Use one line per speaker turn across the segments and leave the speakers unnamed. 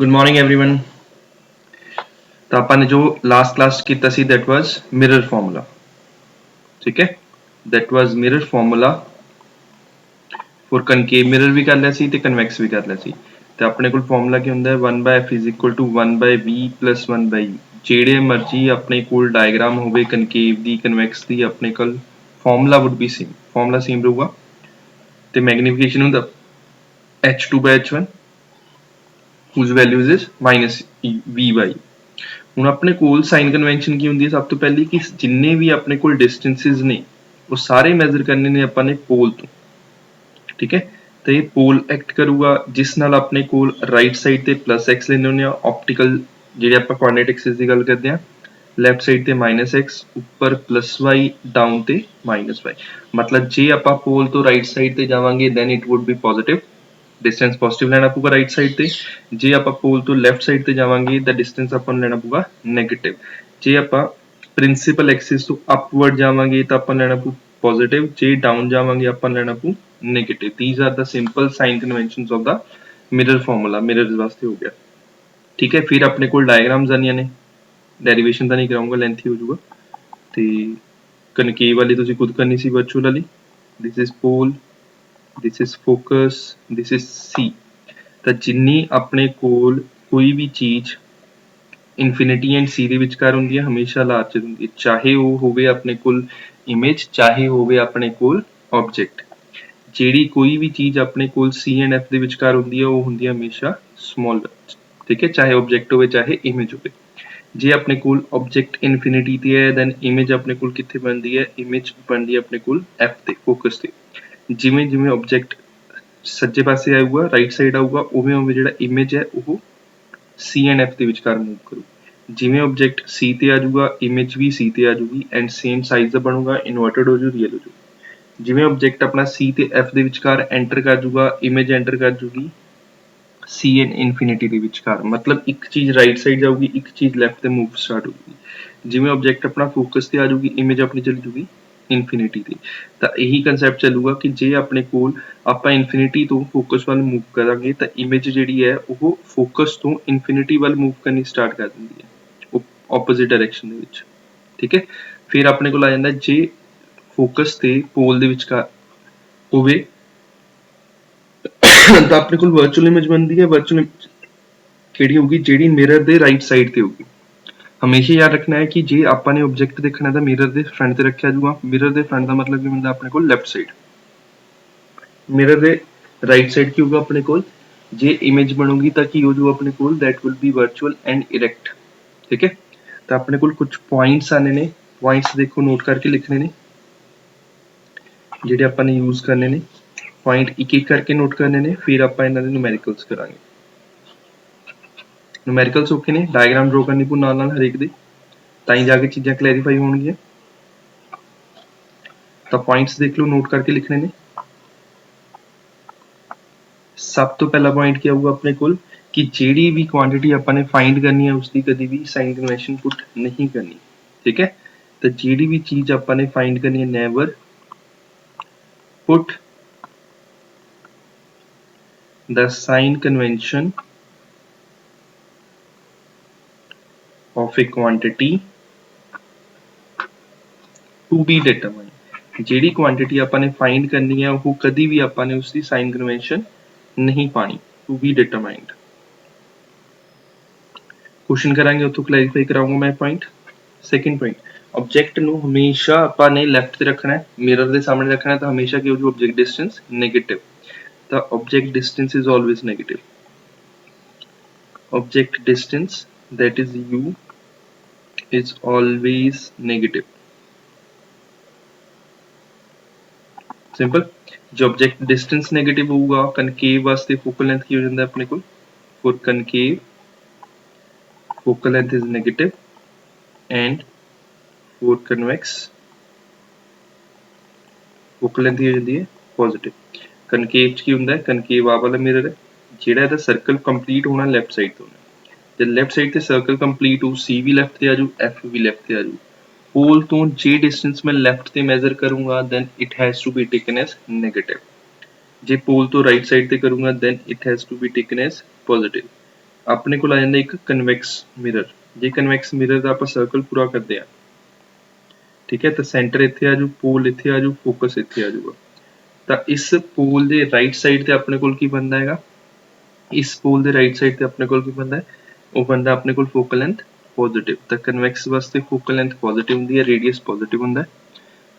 Good morning everyone. तो ਆਪਾਂ ने जो लास्ट क्लास ਕੀਤਾ ਸੀ दैट वाज मिरर फार्मूला। ठीक है, that was mirror formula for concave mirror भी कर लिया ਸੀ ਤੇ ਕਨਵੈਕਸ ਵੀ ਕਰ ਲਿਆ ਸੀ। ਤੇ ਆਪਣੇ ਕੋਲ ਫਾਰਮੂਲਾ ਕੀ ਹੁੰਦਾ ਹੈ 1/f = 1/v + 1/u। ਜਿਹੜੇ ਮਰਜੀ ਆਪਣੇ ਕੋਲ ਡਾਇਗਰਾਮ ਹੋਵੇ ਕਨਕੇਵ ਦੀ ਕਨਵੈਕਸ ਦੀ ਆਪਣੇ ਕੋਲ formula wood B same, formula same ਰਹੂਗਾ। ਤੇ ਮੈਗਨੀਫਿਕੇਸ਼ਨ ਹੁੰਦਾ h2/h1 whose values is -v/e। ਹੁਣ ਆਪਣੇ ਕੋਲ ਸਾਈਨ ਕਨਵੈਨਸ਼ਨ ਕੀ ਹੁੰਦੀ ਹੈ? ਸਭ ਤੋਂ ਪਹਿਲੀ ਕਿ ਜਿੰਨੇ ਵੀ ਆਪਣੇ ਕੋਲ ਡਿਸਟੈਂਸਿਸ ਨੇ ਉਹ ਸਾਰੇ ਮੈਜ਼ਰ ਕਰਨੇ ਨੇ ਆਪਾਂ ਨੇ ਪੋਲ ਤੋਂ। ਠੀਕ ਹੈ, ਤੇ ਇਹ ਪੋਲ ਐਕਟ ਕਰੂਗਾ ਜਿਸ ਨਾਲ ਆਪਣੇ ਕੋਲ ਰਾਈਟ ਸਾਈਡ ਤੇ +x ਲੈਣੇ ਹੁੰਦੇ ਆ ਆਪਟੀਕਲ, ਜਿਹੜੇ ਆਪਾਂ ਕੋਆਰਡੀਨੇਟ ਐਕਸਿਸ ਦੀ ਗੱਲ ਕਰਦੇ ਆ। ਲੈਫਟ ਸਾਈਡ ਤੇ -x, ਉੱਪਰ +y, ਡਾਊਨ ਤੇ -y। ਮਤਲਬ ਜੇ ਆਪਾਂ ਪੋਲ ਤੋਂ ਰਾਈਟ ਸਾਈਡ ਤੇ ਜਾਵਾਂਗੇ then it would be positive, distance positive लेना पऊगा राइट साइड ते। जे आपां पोल तो लैफ्ट साइड ते जावांगे तां डिस्टेंस आपां नूं लेना पऊगा नैगेटिव। जे आपां प्रिंसीपल एक्सिस तो अपवर्ड जावांगे तां आपां लेना पऊ पॉजिटिव, जे डाउन जावांगे आपां लेना पऊ negative. These are the simple sign conventions of the mirror formula. Mirrors वास्ते हो गया। ठीक है, फिर अपने कोल डायग्राम्स आनियां ने, डेरिवेशन तां नहीं कराऊंगा, लेंथी हो जाऊगा। ते कनकेव वाली तुसीं खुद करनी सी वर्चुअल वाली। This is pole, this is focus, this is C। ਤਾਂ ਜਿੰਨੀ ਆਪਣੇ ਕੋਲ ਕੋਈ ਵੀ ਚੀਜ਼ ਇਨਫਿਨਿਟੀ ਐਂਡ C ਦੇ ਵਿਚਕਾਰ ਹੁੰਦੀ ਹੈ ਹਮੇਸ਼ਾ ਲਾਰਜਰ ਹੁੰਦੀ ਹੈ, ਚਾਹੇ ਉਹ ਹੋਵੇ ਆਪਣੇ ਕੋਲ ਇਮੇਜ, ਚਾਹੇ ਹੋਵੇ ਆਪਣੇ ਕੋਲ ਆਬਜੈਕਟ। ਜਿਹੜੀ ਕੋਈ ਵੀ ਚੀਜ਼ ਆਪਣੇ ਕੋਲ C ਐਂਡ F ਦੇ ਵਿਚਕਾਰ ਹੁੰਦੀ ਹੈ ਉਹ ਹੁੰਦੀ ਹੈ ਹਮੇਸ਼ਾ ਸਮਾਲਰ। ਠੀਕ ਹੈ, ਚਾਹੇ ਆਬਜੈਕਟ ਹੋਵੇ ਚਾਹੇ ਇਮੇਜ ਹੋਵੇ। ਜੇ ਆਪਣੇ ਕੋਲ ਆਬਜੈਕਟ ਇਨਫਿਨਿਟੀ ਤੇ ਹੈ ਦੈਨ ਇਮੇਜ ਆਪਣੇ ਕੋਲ ਕਿੱਥੇ ਬਣਦੀ ਹੈ? ਇਮੇਜ ਬਣਦੀ ਹੈ ਆਪਣੇ ਕੋਲ F ਤੇ, ਫੋਕਸ ਤੇ। ਜਿਵੇਂ ਜਿਵੇਂ ਆਬਜੈਕਟ ਸੱਜੇ ਪਾਸੇ ਆਊਗਾ, ਰਾਈਟ ਸਾਈਡ ਆਊਗਾ, ਉਵੇਂ ਉਵੇਂ ਜਿਹੜਾ ਇਮੇਜ ਹੈ ਉਹ C ਐਂਡ F ਦੇ ਵਿਚਕਾਰ ਮੂਵ ਕਰੂ। ਜਿਵੇਂ ਆਬਜੈਕਟ C ਤੇ ਆ ਜਾਊਗਾ ਇਮੇਜ ਵੀ C ਤੇ ਆ ਜਾਊਗੀ ਐਂਡ ਸੇਮ ਸਾਈਜ਼ ਦਾ ਬਣੂਗਾ, ਇਨਵਰਟਡ ਹੋ ਜਾਊ, ਰੀਅਲ ਹੋ ਜਾਊ। ਜਿਵੇਂ ਆਬਜੈਕਟ ਆਪਣਾ C ਤੇ F ਦੇ ਵਿਚਕਾਰ ਐਂਟਰ ਕਰ ਜਾਊਗਾ ਇਮੇਜ ਐਂਟਰ ਕਰ ਜਾਊਗੀ C ਐਂਡ ਇਨਫਿਨਿਟੀ ਦੇ ਵਿਚਕਾਰ। ਮਤਲਬ ਇੱਕ ਚੀਜ਼ ਰਾਈਟ ਸਾਈਡ ਜਾਊਗੀ, ਇੱਕ ਚੀਜ਼ ਲੈਫਟ ਤੇ ਮੂਵ ਸਟਾਰਟ ਹੋਊਗੀ। ਜਿਵੇਂ ਆਬਜੈਕਟ ਆਪਣਾ ਫੋਕਸ ਤੇ ਆ ਜਾਊਗੀ ਇਮੇਜ ਆਪਣੀ ਚਲੀ ਜਾਊਗੀ ਇਨਫਿਨਿਟੀ ਤੇ। ਤਾਂ ਇਹੀ ਕਨਸੈਪਟ ਚੱਲੂਗਾ ਕਿ ਜੇ ਆਪਣੇ ਕੋਲ ਆਪਾਂ ਇਨਫਿਨਿਟੀ ਤੋਂ ਫੋਕਸ ਵੱਲ ਮੂਵ ਕਰਾਂਗੇ ਤਾਂ ਇਮੇਜ ਜਿਹੜੀ ਹੈ ਉਹ ਫੋਕਸ ਤੋਂ ਇਨਫਿਨਿਟੀ ਵੱਲ ਮੂਵ ਕਰਨੀ ਸਟਾਰਟ ਕਰ ਦਿੰਦੀ ਹੈ ਆਪੋਜ਼ਿਟ ਡਾਇਰੈਕਸ਼ਨ ਦੇ ਵਿੱਚ। ਠੀਕ ਹੈ, ਫਿਰ ਆਪਣੇ ਕੋਲ ਆ ਜਾਂਦਾ ਜੇ ਫੋਕਸ ਤੇ ਪੋਲ ਦੇ ਵਿਚਕਾਰ ਹੋਵੇ ਤਾਂ ਆਪਣੇ ਕੋਲ ਵਰਚੁਅਲ ਇਮੇਜ ਬਣਦੀ ਹੈ। ਵਰਚੁਅਲ ਇਮੇਜ ਕਿਹੜੀ ਹੋਊਗੀ? ਜਿਹੜੀ ਮਿਰਰ ਦੇ ਰਾਈਟ ਸਾਈਡ ਤੇ ਹੋਊਗੀ। ਹਮੇਸ਼ਾ ਯਾਦ ਰੱਖਣਾ ਹੈ ਕਿ ਜੇ ਆਪਾਂ ਨੇ ਆਬਜੈਕਟ ਦੇਖਣਾ ਤਾਂ ਮਿਰਰ ਦੇ ਫਰੰਟ ਤੇ ਰੱਖਿਆ ਜਾਊਗਾ। ਮਿਰਰ ਦੇ ਫਰੰਟ ਦਾ ਮਤਲਬ ਕੀ ਹੁੰਦਾ? ਆਪਣੇ ਕੋਲ ਲੈਫਟ ਸਾਈਡ। ਮਿਰਰ ਦੇ ਰਾਈਟ ਸਾਈਡ ਕੀ ਹੋਊਗਾ ਆਪਣੇ ਕੋਲ? ਜੇ ਇਮੇਜ ਬਣੂਗੀ ਤਾਂ ਕੀ ਹੋ ਜਾਊ ਆਪਣੇ ਕੋਲ? That will be virtual and erect. ਠੀਕ ਹੈ, ਤਾਂ ਆਪਣੇ ਕੋਲ ਕੁਝ ਪੁਆਇੰਟਸ ਆਨੇ ਨੇ। ਪੁਆਇੰਟਸ ਦੇਖੋ ਨੋਟ ਕਰਕੇ ਲਿਖਣੇ ਨੇ ਜਿਹੜੇ ਆਪਾਂ ਨੇ ਯੂਜ਼ ਕਰਨੇ ਨੇ। ਪੁਆਇੰਟ ਇੱਕ ਇੱਕ ਕਰਕੇ ਨੋਟ ਕਰਨੇ ਨੇ, ਫਿਰ ਆਪਾਂ ਇਹਨਾਂ ਦੇ ਨੂਮੈਰੀਕਲਸ ਕਰਾਂਗੇ। ਨੂਮੈਰੀਕਲਸ ਓਕੇ ਨੇ, ਡਾਇਗਰਾਮ ਡਰਾ ਕਰਨੀ ਪਊ ਨਾਲ ਨਾਲ ਹਰੇਕ ਦੇ, ਤਾਂ ਹੀ ਜਾ ਕੇ ਚੀਜ਼ਾਂ ਕਲੈਰੀਫਾਈ ਹੋਣਗੀਆਂ। ਤਾਂ ਪੁਆਇੰਟਸ ਦੇਖ ਲਓ, ਨੋਟ ਕਰਕੇ ਲਿਖਣੇ ਨੇ। ਸਭ ਤੋਂ ਪਹਿਲਾ ਪੁਆਇੰਟ ਕੀ ਆਊਗਾ ਆਪਣੇ ਕੋਲ ਕਿ ਜਿਹੜੀ ਵੀ ਕੁਆਂਟੀਟੀ ਆਪਾਂ ਨੇ ਫਾਈਂਡ ਕਰਨੀ ਹੈ ਉਸਦੀ ਕਦੀ ਵੀ ਸਾਈਨ ਕਨਵੈਂਸ਼ਨ ਪੁੱਟ ਨਹੀਂ ਕਰਨੀ। ਠੀਕ ਹੈ, ਤਾਂ ਜਿਹੜੀ ਵੀ ਚੀਜ਼ ਆਪਾਂ ਨੇ ਫਾਈਂਡ ਕਰਨੀ ਹੈ never put the sign convention of a quantity to be determined। ਜਿਹੜੀ ਕੁਆਂਟੀਟੀ ਆਪਾਂ ਨੇ ਫਾਈਂਡ ਕਰਨੀ ਹੈ ਉਹ ਕਦੀ ਵੀ ਆਪਾਂ ਨੇ ਉਸਦੀ ਸਾਈਨ ਕਨਵੈਂਸ਼ਨ ਨਹੀਂ ਪਾਣੀ। to be determined क्वेश्चन ਕਰਾਂਗੇ, ਉੱਥੋਂ ਕਲੈਰੀਫਾਈ ਕਰਾਉਂਗਾ ਮੈਂ ਪੁਆਇੰਟ। ਸੈਕੰਡ ਪੁਆਇੰਟ, ਆਬਜੈਕਟ ਨੂੰ ਹਮੇਸ਼ਾ ਆਪਾਂ ਨੇ ਲੈਫਟ ਤੇ ਰੱਖਣਾ ਹੈ, ਮਿਰਰ ਦੇ ਸਾਹਮਣੇ ਰੱਖਣਾ ਹੈ, ਤਾਂ ਹਮੇਸ਼ਾ ਕੀ ਹੋ ਜਾਊ? Object distance negative. ਤਾਂ object distance is always negative. object distance, that is u, is always negative। simple। जो object distance negative होगा concave वास्ते focal length की हो जाता है अपने को? for concave focal length is negative and for convex focal length की हो जाती है positive। concave की होता है? concave आ वाला mirror है ਜਿਹੜਾ ਇਹਦਾ ਸਰਕਲ ਕੰਪਲੀਟ ਹੋਣਾ ਲੈਫਟ ਸਾਈਡ ਤੋਂ। ਤੇ ਲੈਫਟ ਸਾਈਡ ਤੇ ਸਰਕਲ ਕੰਪਲੀਟ ਹੋ, C ਵੀ ਲੈਫਟ ਤੇ ਆ ਜਾਊ, F ਵੀ ਲੈਫਟ ਤੇ ਆ ਜਾਊ। पोल तो जे डिस्टेंस मैं लेफ्ट से मेजर करूंगा then it has to be taken as negative। जे पोल तो राइट साइड से करूंगा then it has to be taken as positive। ਆਪਣੇ ਕੋਲ ਆ ਜਾਂਦਾ ਇੱਕ ਕਨਵੈਕਸ ਮਿਰਰ। ਜੇ ਕਨਵੈਕਸ ਮਿਰਰ ਦਾ ਆਪਾਂ ਸਰਕਲ ਪੂਰਾ ਕਰਦੇ ਆ, ਠੀਕ ਹੈ, ਤਾਂ ਸੈਂਟਰ ਇੱਥੇ ਆ ਜੂ, ਪੋਲ ਇੱਥੇ ਆ ਜੂ, ਫੋਕਸ ਇੱਥੇ ਆ ਜੂਗਾ। ਤਾਂ ਇਸ ਪੋਲ ਦੇ ਰਾਈਟ ਸਾਈਡ ਤੇ ਆਪਣੇ ਕੋਲ ਕੀ ਬਣਦਾ ਹੈਗਾ, ਇਸ ਪੋਲ ਦੇ ਰਾਈਟ ਸਾਈਡ ਤੇ ਆਪਣੇ ਕੋਲ ਕੀ ਬਣਦਾ ਹੈ, ਉਹ ਬਣਦਾ ਆਪਣੇ ਕੋਲ ਫੋਕਲ ਲੈਂਥ ਪੋਜ਼ਿਟਿਵ। ਤਾਂ ਕਨਵੈਕਸ ਵਾਸਤੇ ਫੋਕਲ ਲੈਂਥ ਪੋਜ਼ਿਟਿਵ ਹੁੰਦੀ ਹੈ, ਰੇਡੀਅਸ ਪੋਜ਼ਿਟਿਵ ਹੁੰਦਾ ਹੈ।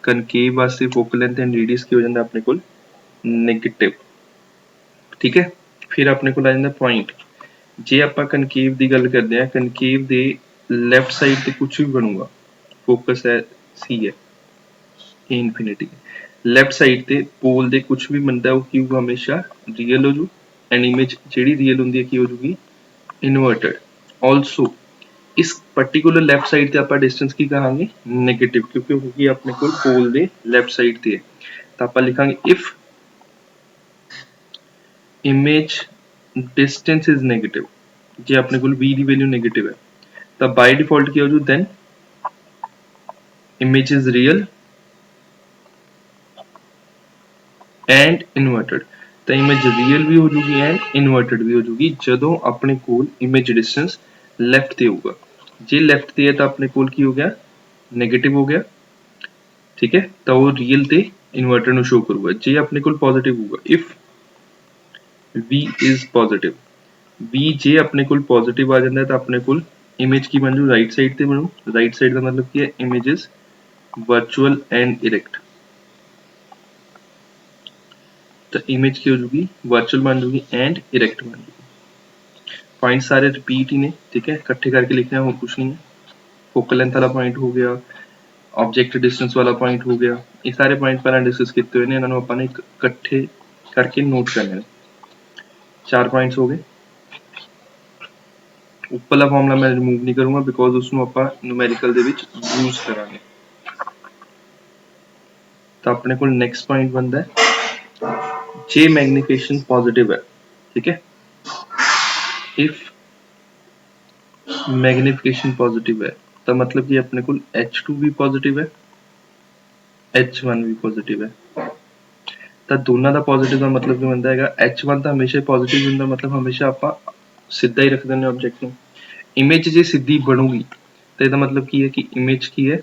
ਕਨਕੇਵ ਵਾਸਤੇ ਫੋਕਲ ਲੈਂਥ ਐਂਡ ਰੇਡੀਅਸ ਕੀ ਹੋ ਜਾਂਦਾ ਆਪਣੇ ਕੋਲ, ਨੈਗੇਟਿਵ। ਠੀਕ ਹੈ, ਫਿਰ ਆਪਣੇ ਕੋਲ ਆ ਜਾਂਦਾ ਪੁਆਇੰਟ। ਜੇ ਆਪਾਂ ਕਨਕੇਵ ਦੀ ਗੱਲ ਕਰਦੇ ਹਾਂ, ਕਨਕੇਵ ਦੇ ਲੈਫਟ ਸਾਈਡ ਤੇ ਕੁਝ ਵੀ ਬਣੂਗਾ, ਫੋਕਸ ਹੈ ਸੀ ਹੈ, ਇਹ ਇਨਫਿਨਿਟੀ ਲੈਫਟ ਸਾਈਡ ਤੇ ਪੋਲ ਦੇ ਕੁਝ ਵੀ ਬਣਦਾ ਉਹ ਕੀ ਹੋਊਗਾ, ਹਮੇਸ਼ਾ ਰੀਅਲ ਹੋ ਜੂ। ਐਂਡ ਇਮੇਜ ਜਿਹੜੀ ਰੀਅਲ ਹੁੰਦੀ ਹੈ ਕੀ ਹੋ ਜੂਗੀ, ਇਨਵਰਟਡ। ਆਲਸੋ ਇਸ ਪਾਰਟਿਕੂਲਰ ਲੈਫਟ ਸਾਈਡ ਤੇ ਆਪਾਂ ਡਿਸਟੈਂਸ ਕੀ ਕਹਾਂਗੇ, ਨੈਗੇਟਿਵ, ਕਿਉਂਕਿ ਉਹ ਕੀ ਆਪਣੇ ਕੋਲ ਪੋਲ ਦੇ ਲੈਫਟ ਸਾਈਡ ਤੇ ਹੈ। ਤਾਂ ਆਪਾਂ ਲਿਖਾਂਗੇ if image distance is negative, ਜੇ ਆਪਣੇ ਕੋਲ v ਦੀ ਵੈਲਿਊ ਨੈਗੇਟਿਵ ਹੈ ਤਾਂ ਬਾਈ ਡਿਫਾਲਟ ਕੀ ਹੋ ਜੂ, then image is real and inverted। ਤਾਂ image real ਵੀ ਹੋ ਜੂਗੀ and inverted ਵੀ ਹੋ ਜੂਗੀ ਜਦੋਂ ਆਪਣੇ ਕੋਲ image distance left ਤੇ ਹੋਊਗਾ। ਜੇ left ਤੇ ਹੈ ਤਾਂ ਆਪਣੇ ਕੋਲ ਕੀ ਹੋ ਗਿਆ, ਨੈਗੇਟਿਵ ਹੋ ਗਿਆ, ਠੀਕ ਹੈ, ਤਾਂ ਉਹ real ਤੇ inverted ਨੂੰ ਸ਼ੋ ਕਰੂਗਾ। ਜੇ ਆਪਣੇ ਕੋਲ ਪੋਜ਼ਿਟਿਵ ਹੋਊਗਾ, if v is positive, v ਜੇ ਆਪਣੇ ਕੋਲ ਪੋਜ਼ਿਟਿਵ ਆ ਜਾਂਦਾ ਤਾਂ ਆਪਣੇ ਕੋਲ ਇਮੇਜ ਕੀ ਬਣ ਜੂ, ਰਾਈਟ ਸਾਈਡ ਤੇ ਬਣੂ। ਰਾਈਟ ਸਾਈਡ ਦਾ ਮਤਲਬ ਕੀ ਹੈ, image is virtual and erect। ਤਾਂ ਇਮੇਜ ਕੀ ਹੋ ਜੂਗੀ, virtual ਬਣ ਜੂਗੀ and erect ਬਣ ਜੂਗੀ। ਪੁਆਇੰਟ ਸਾਰੇ ਰਿਪੀਟ ਹੀ ਨੇ, ਠੀਕ ਹੈ, ਇਕੱਠੇ ਕਰਕੇ ਲਿਖਣਾ, ਹੋਰ ਕੁਝ ਨਹੀਂ ਹੈ। ਫੋਕਲ ਲੈਂਥ ਵਾਲਾ ਪੁਆਇੰਟ ਹੋ ਗਿਆ, ऑब्जेक्ट डिस्टेंस वाला पॉइंट हो गया, ये सारे पॉइंट पहले डिस्कस किए हुए ने, इन्होंने अपन ने इकट्ठे करके नोट करने हैं। 4 पॉइंट्स हो गए। उपरला फॉर्मूला मैं रिमूव नहीं करूंगा बिकॉज उसमें ਆਪਾਂ न्यूमेरिकल ਦੇ ਵਿੱਚ ਯੂਜ਼ ਕਰਾਂਗੇ। ਤਾਂ ਆਪਣੇ ਕੋਲ ਨੈਕਸਟ ਪੁਆਇੰਟ ਬਣਦਾ ਹੈ ਜੇ ਮੈਗਨੀਫਿਕੇਸ਼ਨ ਪੋਜ਼ਿਟਿਵ ਹੈ, ਠੀਕ ਹੈ, ਇਫ मैग्निफिकेशन पॉजिटिव है तो मतलब कि अपने को H2 भी पॉजिटिव है, H1 भी पॉजिटिव है। तो दोनों का पॉजिटिव का मतलब की बनता है H1 तो हमेशा पॉजिटिव होता, मतलब हमेशा आप सीधा ही रख देंगे ऑब्जेक्ट में। इमेज जो सीधी बनूगी तो इसका मतलब की है कि इमेज की है,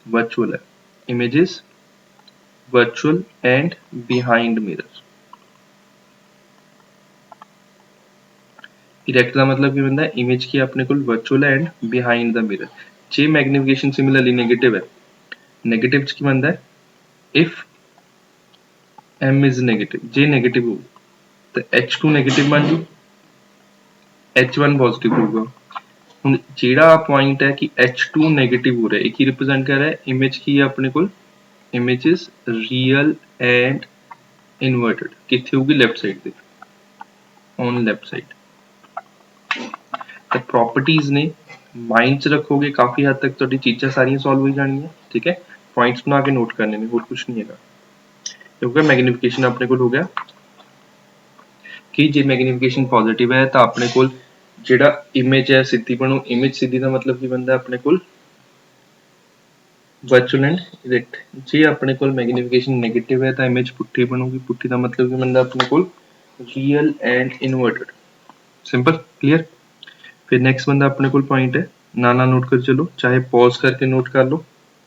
वर्चुअल है। Image is virtual and behind mirror. Erect का मतलब की बनता है इमेज की अपने को virtual and behind the mirror. J magnification similarly negative है, नेगेटिव की बनता है if m is negative, J negative हो तो H2 नेगेटिव बन जू, H1 पॉजिटिव होगा। हुण जेड़ा पॉइंट है कि H2 नेगेटिव हो रहा है, एक ही रिप्रेजेंट कर रहा है इमेज की है अपने को, image is real and inverted. कितने होगी, लेफ्ट साइड पे, ऑन लेफ्ट साइड। तो प्रॉपर्टीज ने माइंड च रखोगे काफी हद तक तो चीज़ां सारियां सॉल्व हो जाएंगी, ठीक है। पॉइंट्स बना के नोट करने में, और कुछ नहीं है। क्योंकि मैग्निफिकेशन अपने को हो गया कि जे मैग्निफिकेशन पॉजिटिव है तो अपने को जेड़ा इमेज है सीधी बनू। इमेज सीधी का मतलब की बनता है अपने को वर्चुअल एंड इरेक्ट। जे अपने को मैग्निफिकेशन नेगेटिव है तो इमेज पुट्ठी बनूगी, पुट्ठी का मतलब की बनता है अपने को real and inverted. Simple, clear. फिर नेक्स्ट बंदा अपने को पॉइंट है, नाना नोट कर चलो, चाहे पॉज करके नोट कर लो,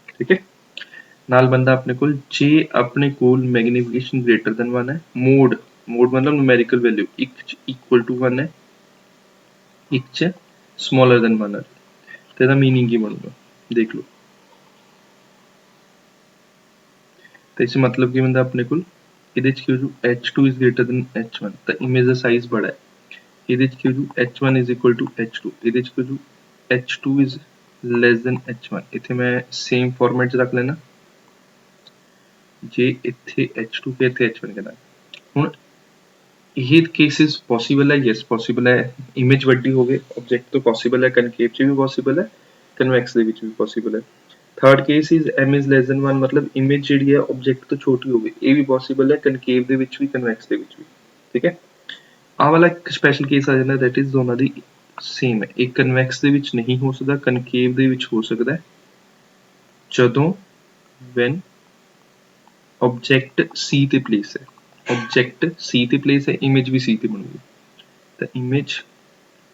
ठीक है। नाल बंदा अपने को जे अपने को मैग्निफिकेशन ग्रेटर देन 1 है, मोड मोड मतलब न्यूमेरिकल वैल्यू इक्वल टू 1 है, एक स्मॉलर देन 1 है, तो इसका मीनिंग की बनूगा देख लो। तो इसे मतलब की बनता अपने को H2 is greater than H1, तो इमेज का साइज बड़ा है। H1 is equal to H2, H2 is less than H1। इतने मैं सेम फॉर्मेट रख लेना, जे इतने H2 के इतने H1 के ना। हुण ये केसेस पॉसिबल है, यस पॉसिबल है। इमेज वड्डी हो गई, ऑब्जेक्ट तो पॉसिबल है, कनकेव च भी पॉसिबल है, कन्वैक्स दे विच भी पॉसिबल है। Third case is m is less then 1, मतलब इमेज जी है ऑब्जेक्ट तो छोटी हो गई, ये भी पॉसिबल है, कनकेव दे विच भी कन्वैक्स दे विच भी, ठीक है। आ वाला एक स्पेशल केस आ जाता है, दैट इज दोनों दी सेम है। एक कन्वैक्स दे विच नहीं हो सकता, कनकेव दे विच हो सकता है, जदों व्हेन ऑब्जेक्ट सी ते प्लेस है, ऑब्जेक्ट सी ते प्लेस है, इमेज भी सी ते बनूगी। तो इमेज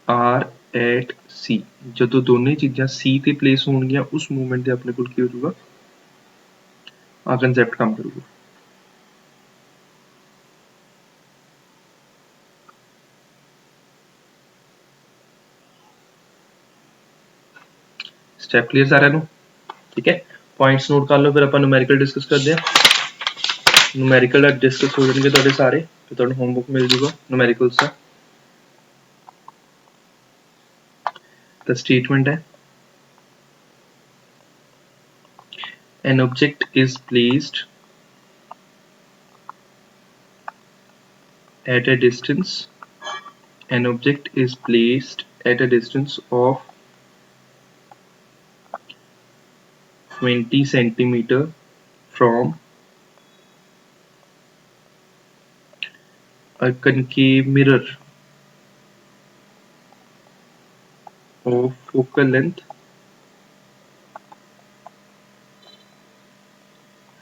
आर एट सी, जो दोनों चीज़ां सी ते प्लेस होणगियां उस मूवमेंट दे अपने कोल की हो जाऊगा, आ कंसैप्ट काम करूगा। स्टैप क्लीयर सारिਆਂ ਨੂੰ? ठीक है, पॉइंट्स नोट कर लो, फिर ਆਪਾਂ न्यूमेरिकल डिस्कस करते हैं। न्यूमेरिकल डिस्कस हो जाएंगे ਤੁਹਾਡੇ ਸਾਰੇ, ਫਿਰ ਤੁਹਾਨੂੰ ਹੋਮਵਰਕ ਮਿਲ ਜੂਗਾ न्यूमेरिकल्स ਦਾ। ਤਾਂ स्टेटमेंट है, an object is placed at a distance, an object is placed at a distance of 20 centimeter from a concave mirror of focal length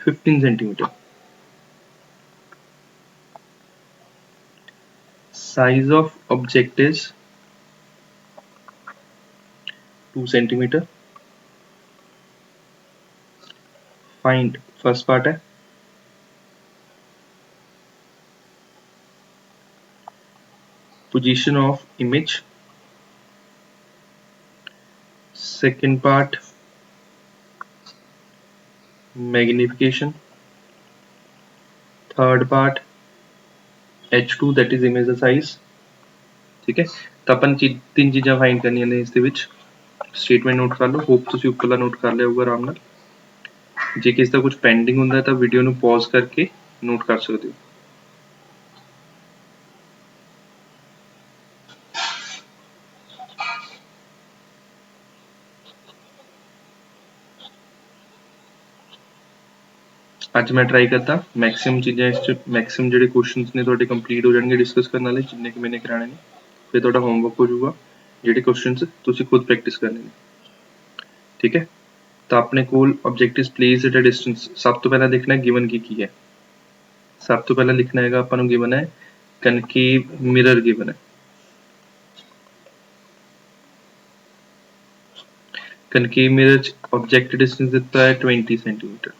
15 centimeter. Size of object is 2 centimeter. Find, first part है, position of image. Second part, magnification. Third part, H2 that is image size। ठीक है, ਤਾਂ ਆਪਾਂ ਤਿੰਨ ਚੀਜ਼ਾਂ find ਕਰਨੀਆਂ ਨੇ ਇਸ ਦੇ ਵਿੱਚ। ਸਟੇਟਮੈਂਟ ਨੋਟ ਕਰ ਲਓ, ਹੋਪ ਤੁਸੀਂ ਉੱਪਰਲਾ ਨੋਟ ਕਰ ਲਿਆ ਹੋਊਗਾ ਆਰਾਮ ਨਾਲ। ਜੇ ਕਿਸੇ ਦਾ ਕੁਝ ਪੈਂਡਿੰਗ ਹੁੰਦਾ ਤਾਂ ਵੀਡੀਓ ਨੂੰ ਪੌਜ਼ ਕਰਕੇ ਨੋਟ ਕਰ ਸਕਦੇ ਹੋ। ਅੱਜ मैं ट्राई करता मैक्सिमम चीज़ां इस मैक्सिमम ਜਿਹੜੇ क्वेश्चंस ने ਤੁਹਾਡੇ कंप्लीट हो जाਣਗੇ डिस्कस ਕਰਨ ਵਾਲੇ, ਜਿੰਨੇ ਕਿ ਮੈंने ਕਰਾਣੇ ਨੇ। ਫਿਰ ਤੁਹਾਡਾ ਹੋਮਵਰਕ ਹੋ ਜਾਊਗਾ, ਜਿਹੜੇ क्वेश्चंस ਤੁਸੀਂ ਖੁਦ ਪ੍ਰੈਕਟਿਸ ਕਰਨੇ ਨੇ। ठीक है, ਤਾਂ ਆਪਣੇ ਕੋਲ object is placed at a distance. ਸਭ ਤੋਂ ਪਹਿਲਾਂ ਦੇਖਣਾ ਗਿਵਨ ਕੀ ਹੈ। ਸਭ ਤੋਂ ਪਹਿਲਾਂ ਲਿਖਣਾ ਹੈਗਾ ਆਪਾਂ ਨੂੰ ਗਿਵਨ ਹੈ ਕਨਕੇਵ ਮਿਰਰ ਗਿਵਨ ਹੈ। ਕਨਕੇਵ ਮਿਰਰ ਚ ऑब्जेक्ट डिस्टेंस ਦਿੱਤਾ ਹੈ 20 सेंटीमीटर,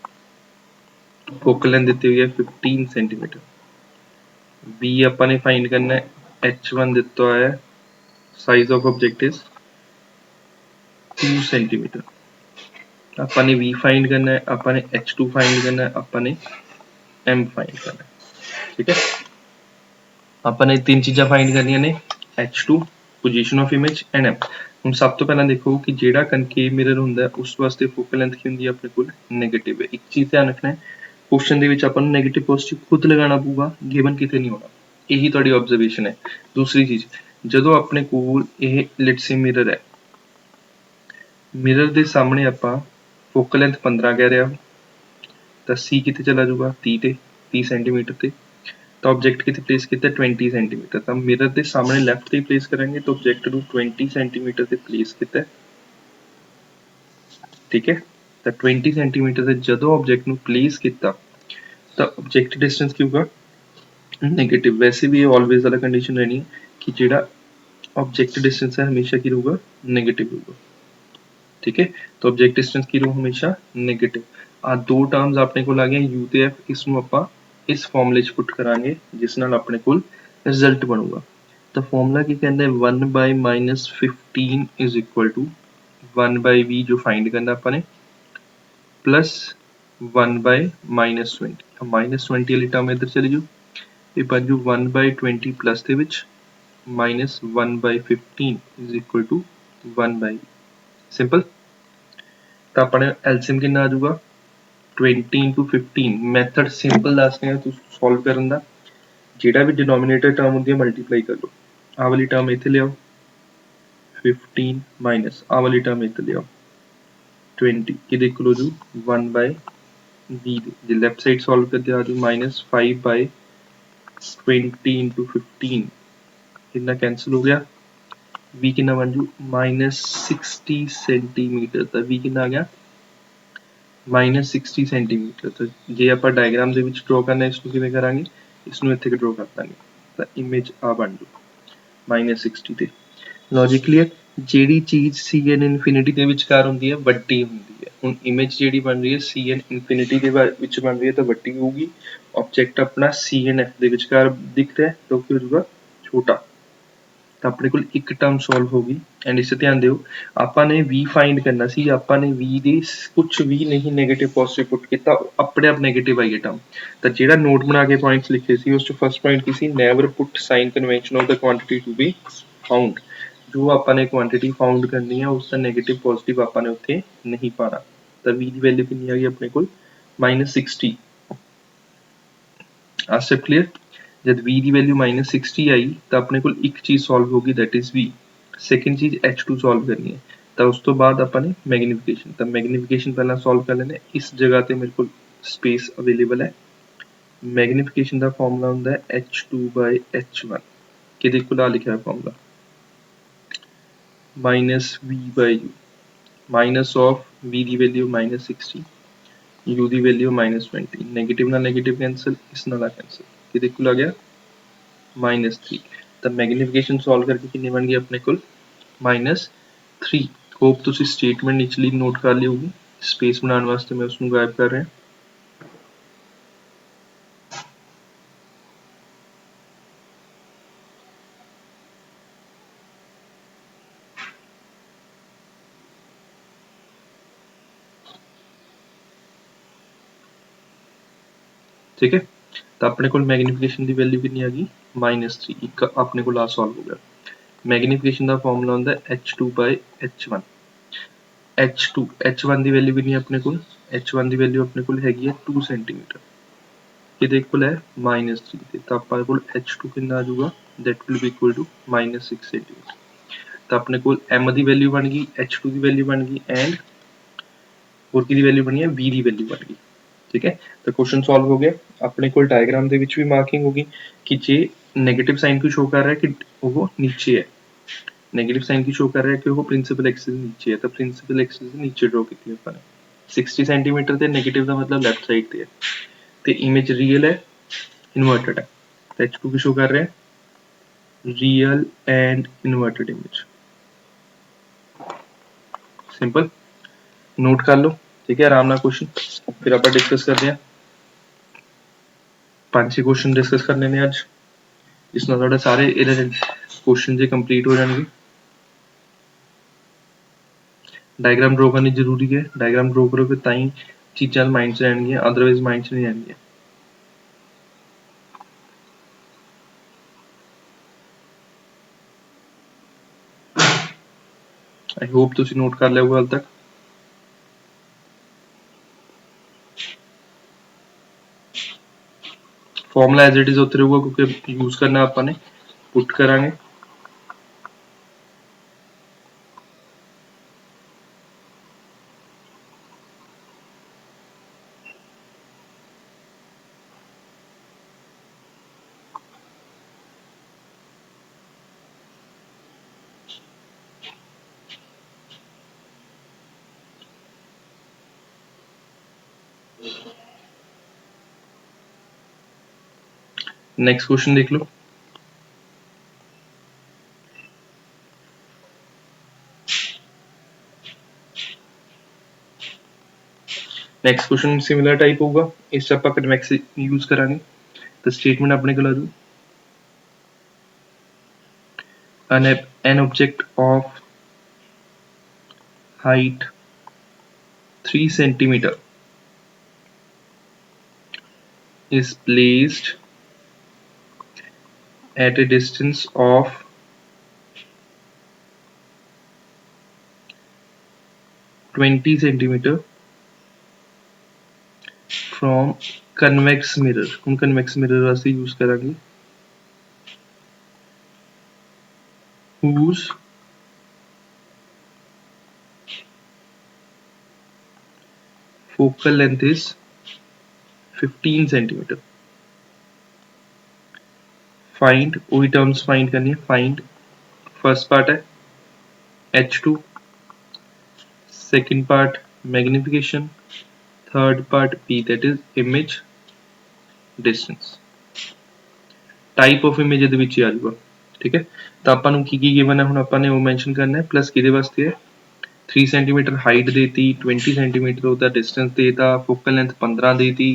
फोकल लेंथ ਦਿੱਤੀ ਹੋਈ ਹੈ 15 सेंटीमीटर। b ਆਪਾਂ ਨੇ फाइंड करना है h1 ਦਿੱਤਾ ਹੋਇਆ है, size of object is 2 centimetre. ਆਪਾਂ ने v फाइंड करना है, ਆਪਾਂ ने h2 फाइंड करना है, ਆਪਾਂ ने m फाइंड करना है। ठीक है, ਆਪਾਂ ने तीन चीज़ां फाइंड करनियां ने, h2, position of image and m। ਹੁਣ ਸਭ ਤੋਂ ਪਹਿਲਾਂ ਦੇਖੋ ਕਿ ਜਿਹੜਾ ਕਨਕੇਵ ਮਿਰਰ ਹੁੰਦਾ ਉਸ ਵਾਸਤੇ ਫੋਕਲ ਲੈਂਥ ਕੀ ਹੁੰਦੀ ਹੈ ਆਪਣੇ ਕੋਲ, ਨੈਗੇਟਿਵ ਹੈ। ਇੱਕ ਚੀਜ਼ ਧਿਆਨ ਰੱਖਣਾ ਹੈ, क्वेश्चन ਦੇ ਵਿੱਚ ਆਪਾਂ ਨੂੰ ਨੈਗੇਟਿਵ ਪੋਜ਼ਿਟਿਵ ਖੁਦ ਲਗਾਉਣਾ ਪਊਗਾ, ਗਿਵਨ ਕਿਤੇ ਨਹੀਂ ਹੋਣਾ। ਇਹੀ ਤੁਹਾਡੀ ਆਬਜ਼ਰਵੇਸ਼ਨ ਹੈ। ਦੂਸਰੀ ਚੀਜ਼, ਜਦੋਂ ਆਪਣੇ ਕੋਲ ਇਹ ਲੈਟਸ ਸੇ ਮਿਰਰ ਹੈ, ਮਿਰਰ ਦੇ ਸਾਹਮਣੇ ਆਪਾਂ ਫੋਕਲ ਲੈਂਥ 15 ਕਹਿ ਰਿਹਾ, ਤਾਂ ਸੀ ਕਿਤੇ ਚਲਾ ਜਾਊਗਾ 30 ਤੇ 30 ਸੈਂਟੀਮੀਟਰ ਤੇ। ਤਾਂ ऑब्जेक्ट कितने प्लेस किया 20 सेंटीमीटर, तो मिरर के सामने लैफ्ट से प्लेस करेंगे तो ऑब्जेक्ट को 20 सेंटीमीटर से प्लेस किया। ठीक है, तो 20 सेंटीमीटर से जो ऑब्जेक्ट को प्लेस किया तो ऑब्जेक्ट डिस्टेंस की होगा नेगेटिव। वैसे भी ये ऑलवेज वाला कंडीशन रहनी है कि जो ऑब्जेक्ट डिस्टेंस है हमेशा की होगा नेगेटिव होगा। ठीक है, तो ऑब्जेक्ट डिस्टेंस की रो हमेशा नेगेटिव। आ दो टर्म्स अपने को आ गए यू ते एफ, इसनों ਆਪਾਂ इस फॉर्मूले च पुट करांगे जिस नाल अपने कोल रिजल्ट बनूगा। तो फॉर्मूला की कहते हैं 1/-15 इज इक्वल टू 1/v जो फाइंड करना अपने प्लस 1/-20। -20 वाली टर्म इधर चली जाओ, ये बन जू 1/20 प्लस दे विच minus 1/15 is equal to 1/v। Simple. तो अपने एलसीएम कितना आ जाऊगा 20 into 15। मैथड सिंपल दसने सॉल्व करने का, जेड़ा भी डिनोमिनेटर टर्म होंगी मल्टीप्लाई कर लो। आ वाली टर्म इतने ले आओ 15 माइनस आ वाली टर्म इतने ले आओ 20, कि हो जू 1/v। जो लैफ्ट साइड सॉल्व करते आ जू -5/20 into 15 कितना कैंसिल हो गया, v कितना बन जू -60 सेंटीमीटर। तो v कितना आ गया -60 सेंटीमीटर। तो जे आप डायग्राम के ड्रॉ करना इसको किवें करांगे, इसनों इत्थे ड्रॉ कर देंगे। तो इमेज आ बन जू -60 ते लॉजिक क्लियर। ਜਿਹੜੀ ਚੀਜ਼ CN ਇਨਫਿਨਿਟੀ ਦੇ ਵਿਚਕਾਰ ਹੁੰਦੀ ਹੈ ਵੱਡੀ ਹੁੰਦੀ ਹੈ। ਹੁਣ ਇਮੇਜ ਜਿਹੜੀ ਬਣ ਰਹੀ ਹੈ CN ਇਨਫਿਨਿਟੀ ਦੇ ਵਿੱਚ ਬਣ ਰਹੀ ਹੈ ਤਾਂ ਵੱਡੀ ਹੋਊਗੀ। ਆਬਜੈਕਟ ਆਪਣਾ CNF ਦੇ ਵਿਚਕਾਰ ਦਿਖ ਰਿਹਾ ਤਾਂ ਕੀ ਹੋ ਜਾਊਗਾ ਛੋਟਾ। ਤਾਂ ਆਪਣੇ ਕੋਲ ਇੱਕ ਟਰਮ ਸੋਲਵ ਹੋ ਗਈ। ਐਂਡ ਇਸ 'ਤੇ ਧਿਆਨ ਦਿਓ ਆਪਾਂ ਨੇ V ਫਾਈਂਡ ਕਰਨਾ ਸੀ, ਆਪਾਂ ਨੇ V ਦੀ ਕੁਛ ਵੀ ਨਹੀਂ ਨੈਗੇਟਿਵ ਪੋਜ਼ਿਟਿਵ ਪੁੱਟ ਕੀਤਾ, ਆਪਣੇ ਆਪ ਨੈਗੇਟਿਵ ਆਈ ਹੈ ਟਰਮ। ਤਾਂ ਜਿਹੜਾ ਨੋਟ ਬਣਾ ਕੇ ਪੁਆਇੰਟਸ ਲਿਖੇ ਸੀ ਉਸ 'ਚ ਫਸਟ ਪੁਆਇੰਟ ਕੀ ਸੀ, never put sign convention of the quantity to be found. ਜੋ ਆਪਾਂ ਨੇ ਕੁਆਂਟਿਟੀ ਫਾਊਂਡ ਕਰਨੀ ਹੈ ਉਸ ਦਾ ਨੈਗੇਟਿਵ ਪੋਜ਼ਿਟਿਵ ਆਪਾਂ ਨੇ ਉੱਥੇ ਨਹੀਂ ਪਾਣਾ। ਤਾਂ V ਦੀ ਵੈਲਿਊ ਕਿੰਨੀ ਆ ਗਈ ਆਪਣੇ ਕੋਲ -60। ਆ ਸਟੈਪ ਕਲੀਅਰ। जब v की वैल्यू -60 आई तो अपने को एक चीज़ सॉल्व होगी that is v। Second cheese H2 solve करनी है तो उस तो बाद अपने मैग्नीफिकेशन। तो मैग्नीफिकेशन पहला सॉल्व कर लेने। इस जगह पे मेरे को स्पेस अवेलेबल है। मैग्नीफिकेशन का फॉर्मूला होंगे H2/H1 कि देखो ला लिखा है formula -v/u minus of v की वैल्यू -60 u की वैल्यू -20। नेगेटिव ना नेगेटिव कैंसिल, इस नाल कैंसिल कि देखो आ गया -3। तो मैग्नीफिकेशन सॉल्व करके कितनी बन गई अपने को -3। होप तुसी स्टेटमेंट निचली नोट कर ली होगी। स्पेस बनाने वास्ते मैं उसको गायब कर रहा। ठीक है तो अपने को मैग्नीफिकेशन की वैल्यू कितनी आ गई -3। एक अपने को आ सॉल्व हो गया। मैग्नीफिकेशन का फॉर्मूला होंगे H2/H1। H1 की वैल्यू कितनी अपने को, H1 की वैल्यू अपने को हैगी है 2 सेंटीमीटर। ਇਹਦੇ ਕੋਲ ਹੈ -3 ਤਾਂ ਆਪਾਂ ਕੋਲ H2 ਕਿੰਨਾ ਆ ਜਾਊਗਾ that will be equal to -6 centimetre. ਤਾਂ ਆਪਣੇ ਕੋਲ m ਦੀ ਵੈਲਿਊ ਬਣ ਗਈ, H2 ਦੀ ਵੈਲਿਊ ਬਣ ਗਈ ਐਂਡ ਹੋਰ ਕੀ ਦੀ ਵੈਲਿਊ ਬਣੀ ਹੈ v ਦੀ ਵੈਲਿਊ ਬਣ ਗਈ। ਠੀਕ ਹੈ ਤਾਂ ਕੁਐਸਚਨ ਸੋਲਵ ਹੋ ਗਿਆ। ਆਪਣੇ ਕੋਲ ਡਾਇਗਰਾਮ ਦੇ ਵਿੱਚ ਵੀ ਮਾਰਕਿੰਗ ਹੋਗੀ ਕਿ ਜੇ नेगेटिव साइन क्यों शो कर रहा है कि वो नीचे है। नेगेटिव साइन क्यों शो कर रहा है कि वो प्रिंसिपल एक्सिस नीचे है। तो प्रिंसिपल एक्सिस नीचे ड्रॉ की अपने 60 सेंटीमीटर ਤੇ नेगेटिव का मतलब लेफ्ट साइड ਤੇ है ਤੇ इमेज रियल है इन्वर्टेड है। तो H2 की शो कर रहे हैं real and inverted image. Simple note कर लो। ठीक है आराम नाल क्वेश्चन फिर आप डिस्कस करते हैं। 5-6 क्वेश्चन डिस्कस कर लेने अज। इस नाल तुहाडे सारे क्वेश्चन जे कंप्लीट हो जाएंगे। डायग्राम ड्रॉ करनी जरूरी है। डायग्राम ड्रॉ करोगे तां ही चीज़ां माइंड च रहणगियां, अदरवाइज माइंड च नहीं रहणगियां। आई होप तुसीं नोट कर लिया होगा हाल तक। फॉर्मूला एज इट इज उत्थे रहूगा क्योंकि यूज करना आपने पुट करांगे। नेक्स्ट क्वेश्चन देख लो। नेक्स्ट क्वेश्चन सिमिलर टाइप होगा। इस आप कन्वेक्स यूज करांगे तो स्टेटमेंट अपने को ला दो an object of height 3 centimeter is placed at a distance of 20 centimeter from convex mirror। हम convex mirror वास्ते यूज करांगे whose focal length is 15 centimeter। Find वही टर्म्स फाइंड करनी है। फाइंड फर्स्ट पार्ट है H2, second part magnification, third part P that is image distance। Type of image आ जाएगा। ठीक है। ਤਾਂ ਆਪਾਂ ਨੂੰ ਕੀ ਗਿਵਨ ਹੈ, ਹੁਣ ਆਪਾਂ ਨੇ ਉਹ ਮੈਂਸ਼ਨ ਕਰਨਾ ਹੈ। ਪਲੱਸ ਕਿਹਦੇ ਵਾਸਤੇ ਹੈ, 3 ਸੈਂਟੀਮੀਟਰ ਹਾਈਟ ਦੇਤੀ, 20 ਸੈਂਟੀਮੀਟਰ ਉਹਦਾ ਡਿਸਟੈਂਸ ਦੇਤਾ, ਫੋਕਲ ਲੈਂਥ 15 ਦੇਤੀ।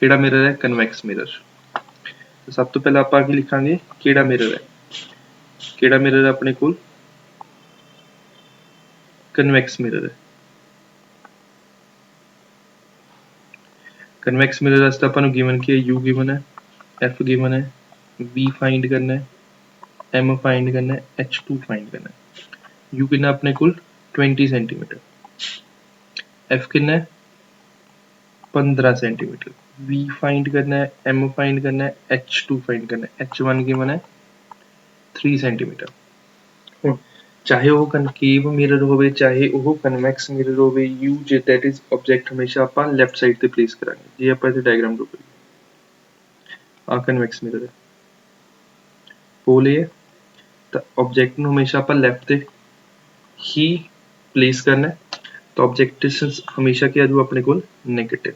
ਕਿਹੜਾ ਮਿਰਰ ਹੈ, ਕਨਵੈਕਸ ਮਿਰਰ। ਸਭ ਤੋਂ ਪਹਿਲਾਂ ਆਪਾਂ ਕੀ ਲਿਖਾਂਗੇ, ਕਿਹੜਾ ਮਿਰਰ ਹੈ, ਕਿਹੜਾ ਮਿਰਰ ਹੈ ਆਪਣੇ ਕੋਲ, ਕਨਵੈਕਸ ਮਿਰਰ ਹੈ। ਕਨਵੈਕਸ ਮਿਰਰ ਵਾਸਤੇ ਆਪਾਂ ਨੂੰ ਗਿਵਨ ਕੀ ਹੈ, ਯੂ ਗਿਵਨ ਹੈ, ਐਫ ਗਿਵਨ ਹੈ, ਵੀ ਫਾਈਂਡ ਕਰਨਾ ਹੈ, ਐਮ ਫਾਈਂਡ ਕਰਨਾ ਹੈ, H2 ਫਾਈਂਡ ਕਰਨਾ ਹੈ। ਯੂ ਕਿੰਨਾ ਆਪਣੇ ਕੋਲ 20 ਸੈਂਟੀਮੀਟਰ, ਐਫ ਕਿੰਨਾ ਹੈ 15 ਸੈਂਟੀਮੀਟਰ, ਵੀ ਫਾਈਂਡ ਕਰਨਾ ਹੈ, ਐਮ ਫਾਈਂਡ ਕਰਨਾ ਹੈ, H2 ਫਾਈਂਡ ਕਰਨਾ ਹੈ। H1 ਗਿਵਨ ਹੈ 3 ਸੈਂਟੀਮੀਟਰ। ਹੁਣ ਚਾਹੇ ਉਹ ਕਨਕੇਵ ਮਿਰਰ ਹੋਵੇ, ਚਾਹੇ ਉਹ ਕਨਵੈਕਸ ਮਿਰਰ ਹੋਵੇ, ਯੂ ਜੇ ਦੈਟ ਇਜ਼ ਆਬਜੈਕਟ ਹਮੇਸ਼ਾ ਆਪਾਂ ਲੈਫਟ ਸਾਈਡ ਤੇ ਪਲੇਸ ਕਰਾਂਗੇ। ਜੇ ਆਪਾਂ ਇੱਥੇ ਡਾਇਗਰਾਮ ਡਰਾ ਕਰੀਏ, ਆਹ ਕਨਵੈਕਸ ਮਿਰਰ ਹੈ, ਪੋਲ ਇਹ ਹੈ, ਤਾਂ ਆਬਜੈਕਟ ਨੂੰ ਹਮੇਸ਼ਾ ਆਪਾਂ ਲੈਫਟ ਤੇ ਹੀ ਪਲੇਸ ਕਰਨਾ ਹੈ। ਤਾਂ ਆਬਜੈਕਟ ਡਿਸਟੈਂਸ ਹਮੇਸ਼ਾ ਕੀ ਆ ਜਾਊ ਆਪਣੇ ਕੋਲ, ਨੈਗੇਟਿਵ।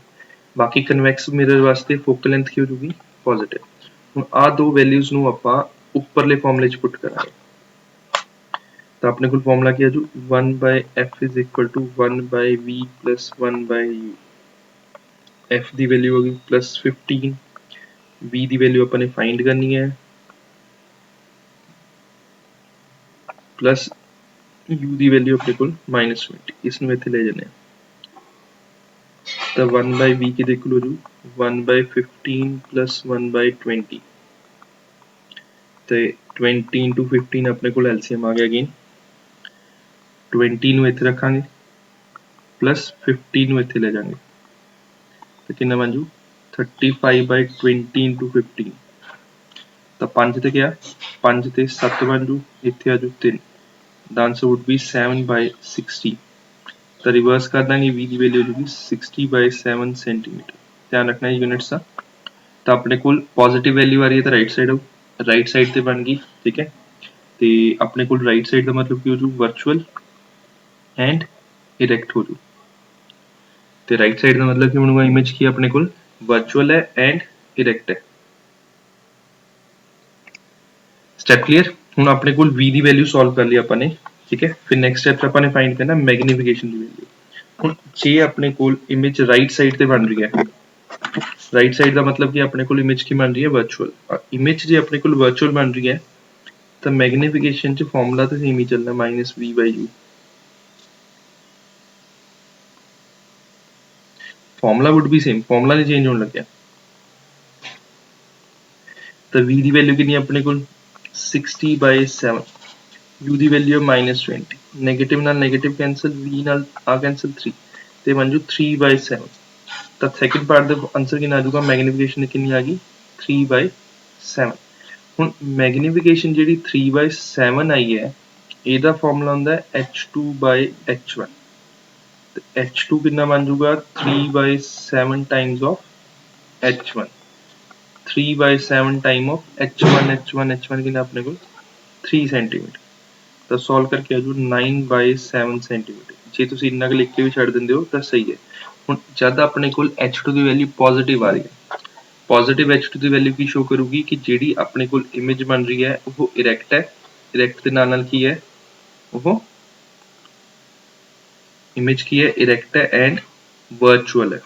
ਬਾਕੀ ਕਨਵੈਕਸ ਮਿਰਰ ਵਾਸਤੇ ਫੋਕਲ ਲੈਂਥ ਕੀ ਹੋ ਜੂਗੀ, ਪੋਜ਼ਿਟਿਵ। ਹੁਣ ਆਹ ਦੋ ਵੈਲਿਊਜ਼ ਨੂੰ ਆਪਾਂ ਉੱਪਰਲੇ ਫਾਰਮੂਲੇ 'ਚ ਪੁੱਟ ਕਰਾਂਗੇ। ਤਾਂ ਆਪਣੇ ਕੋਲ ਫਾਰਮੂਲਾ ਕੀ ਆ ਜੂ, 1/f is equal to 1/v plus 1/u। f ਦੀ ਵੈਲਿਊ ਹੋ ਗਈ ਪਲੱਸ 15, v ਦੀ ਵੈਲਿਊ ਆਪਾਂ ਨੇ ਫਾਈਂਡ ਕਰਨੀ ਹੈ, ਪਲੱਸ u ਦੀ ਵੈਲਿਊ ਆਪਣੇ ਕੋਲ -20। ਇਸ ਨੂੰ ਇੱਥੇ ਲੈ ਜਾਂਦੇ ਹਾਂ, ਤਾਂ 1/v ਕਿਹਦੇ ਇਕੁਅਲ ਹੋ ਜੂ, 1/15 ਪਲੱਸ 1/20। ਤੇ 20 into 15 ਆਪਣੇ ਕੋਲ LCM ਆ ਗਿਆ ਅਗੇਨ, 20 ਨੂੰ ਇੱਥੇ ਰੱਖਾਂਗੇ ਪਲੱਸ 15 ਨੂੰ ਇੱਥੇ ਲੈ ਜਾਵਾਂਗੇ, ਤੇ ਕਿੰਨਾ ਬਣ ਜੂ 35/20 into 15। ਤਾਂ 5 ਤੇ ਗਿਆ, 5 ਤੇ 7 ਬਣ ਜੂ, ਇੱਥੇ ਆ ਜੂ 3। ਦਾ ਆਂਸਰ ਵੁੱਡ ਬੀ 7/60। ਤਾਂ ਰਿਵਰਸ ਕਰ ਦਾਂਗੇ, v ਦੀ ਵੈਲਿਊ ਹੋ ਜੂਗੀ 60/7 ਸੈਂਟੀਮੀਟਰ। ਧਿਆਨ ਰੱਖਣਾ ਯੂਨਿਟਸ ਦਾ। ਤਾਂ ਆਪਣੇ ਕੋਲ ਪੋਜ਼ਿਟਿਵ ਵੈਲਿਊ ਆ ਰਹੀ ਹੈ ਤਾਂ ਰਾਈਟ ਸਾਈਡ ਆਊ, ਰਾਈਟ ਸਾਈਡ ਤੇ ਬਣ ਗਈ, ਠੀਕ ਹੈ। ਤੇ ਆਪਣੇ ਕੋਲ ਰਾਈਟ ਸਾਈਡ ਦਾ ਮਤਲਬ ਕੀ ਹੋ ਜੂ, ਵਰਚੁਅਲ ਐਂਡ ਇਰੈਕਟ ਹੋ ਜੂ। ਤੇ ਰਾਈਟ ਸਾਈਡ ਦਾ ਮਤਲਬ ਕੀ ਬਣੂਗਾ, ਇਮੇਜ ਕੀ ਆਪਣੇ ਕੋਲ ਵਰਚੁਅਲ ਹੈ ਐਂਡ ਇਰੈਕਟ ਹੈ। Step clear. ਹੁਣ ਆਪਣੇ ਕੋਲ v ਦੀ ਵੈਲਿਊ ਸੋਲਵ ਕਰ ਲਈ ਆਪਾਂ ਨੇ, ਠੀਕ ਹੈ। ਫਿਰ ਨੈਕਸਟ ਸਟੈਪ ਆਪਾਂ ਨੇ ਫਾਈਂਡ ਕਰਨਾ ਮੈਗਨੀਫਿਕੇਸ਼ਨ ਦੀ ਵੈਲਿਊ। ਹੁਣ ਜੇ ਆਪਣੇ ਕੋਲ ਇਮੇਜ ਰਾਈਟ ਸਾਈਡ ਤੇ ਬਣ ਰਹੀ ਹੈ, ਰਾਈਟ ਸਾਈਡ ਦਾ ਮਤਲਬ ਕਿ ਆਪਣੇ ਕੋਲ ਇਮੇਜ ਕੀ ਬਣ ਰਹੀ ਹੈ, ਵਰਚੁਅਲ। ਇਮੇਜ ਜੇ ਆਪਣੇ ਕੋਲ ਵਰਚੁਅਲ ਬਣ ਰਹੀ ਹੈ ਤਾਂ ਮੈਗਨੀਫਿਕੇਸ਼ਨ ਚ ਫਾਰਮੂਲਾ ਤਾਂ ਸੇਮ ਹੀ ਚੱਲਣਾ, -v/u। Formula wood B same, formula ਨਹੀਂ ਚੇਂਜ ਹੋਣ ਲੱਗਿਆ। ਤਾਂ v ਦੀ ਵੈਲਿਊ ਕਿੰਨੀ ਆਪਣੇ ਕੋਲ 60/7, u ਦੀ ਵੈਲਿਊ ਹੈ -20। ਨੈਗੇਟਿਵ ਨਾਲ ਨੈਗੇਟਿਵ ਕੈਂਸਲ, v ਨਾਲ ਆ ਕੈਂਸਲ 3, ਤੇ ਬਣ ਜੂ 3/7। ਤਾਂ ਸੈਕਿੰਡ ਪਾਰਟ ਦਾ ਆਂਸਰ ਕਿੰਨਾ ਆ ਜਾਊਗਾ, ਮੈਗਨੀਫਿਕੇਸ਼ਨ ਕਿੰਨੀ ਆ ਗਈ 3/7। ਹੁਣ ਮੈਗਨੀਫਿਕੇਸ਼ਨ ਜਿਹੜੀ 3/7 ਆਈ ਹੈ, ਇਹਦਾ ਫਾਰਮੂਲਾ ਹੁੰਦਾ H2/H1। ਤੇ H2 ਕਿੰਨਾ ਬਣ ਜਾਊਗਾ 3/7 Times of H1, 3/7 time of H1 ਕਿੰਨਾ ਆਪਣੇ ਕੋਲ 3 ਸੈਂਟੀਮੀਟਰ। ਤਾਂ ਸੋਲਵ ਕਰਕੇ ਆ ਜੂ 9/7 ਸੈਂਟੀਮੀਟਰ। ਜੇ ਤੁਸੀਂ ਇੰਨਾ ਕੁ ਲਿਖ ਕੇ ਵੀ ਛੱਡ ਦਿੰਦੇ ਹੋ ਤਾਂ ਸਹੀ ਹੈ। ਹੁਣ ਜਦ ਆਪਣੇ ਕੋਲ H2 ਦੀ ਵੈਲਿਊ ਪੋਜ਼ਿਟਿਵ ਆ ਰਹੀ ਹੈ, ਪੋਜ਼ਿਟਿਵ H2 ਦੀ ਵੈਲਿਊ ਕੀ ਸ਼ੋ ਕਰੂਗੀ ਕਿ ਜਿਹੜੀ ਆਪਣੇ ਕੋਲ ਇਮੇਜ ਬਣ ਰਹੀ ਹੈ ਉਹ ਇਰੈਕਟ ਹੈ। ਇਰੈਕਟ ਦੇ ਨਾਲ ਕੀ ਹੈ, ਉਹ ਇਮੇਜ ਕੀ ਹੈ, ਇਰੈਕਟ ਹੈ ਐਂਡ ਵਰਚੁਅਲ ਹੈ,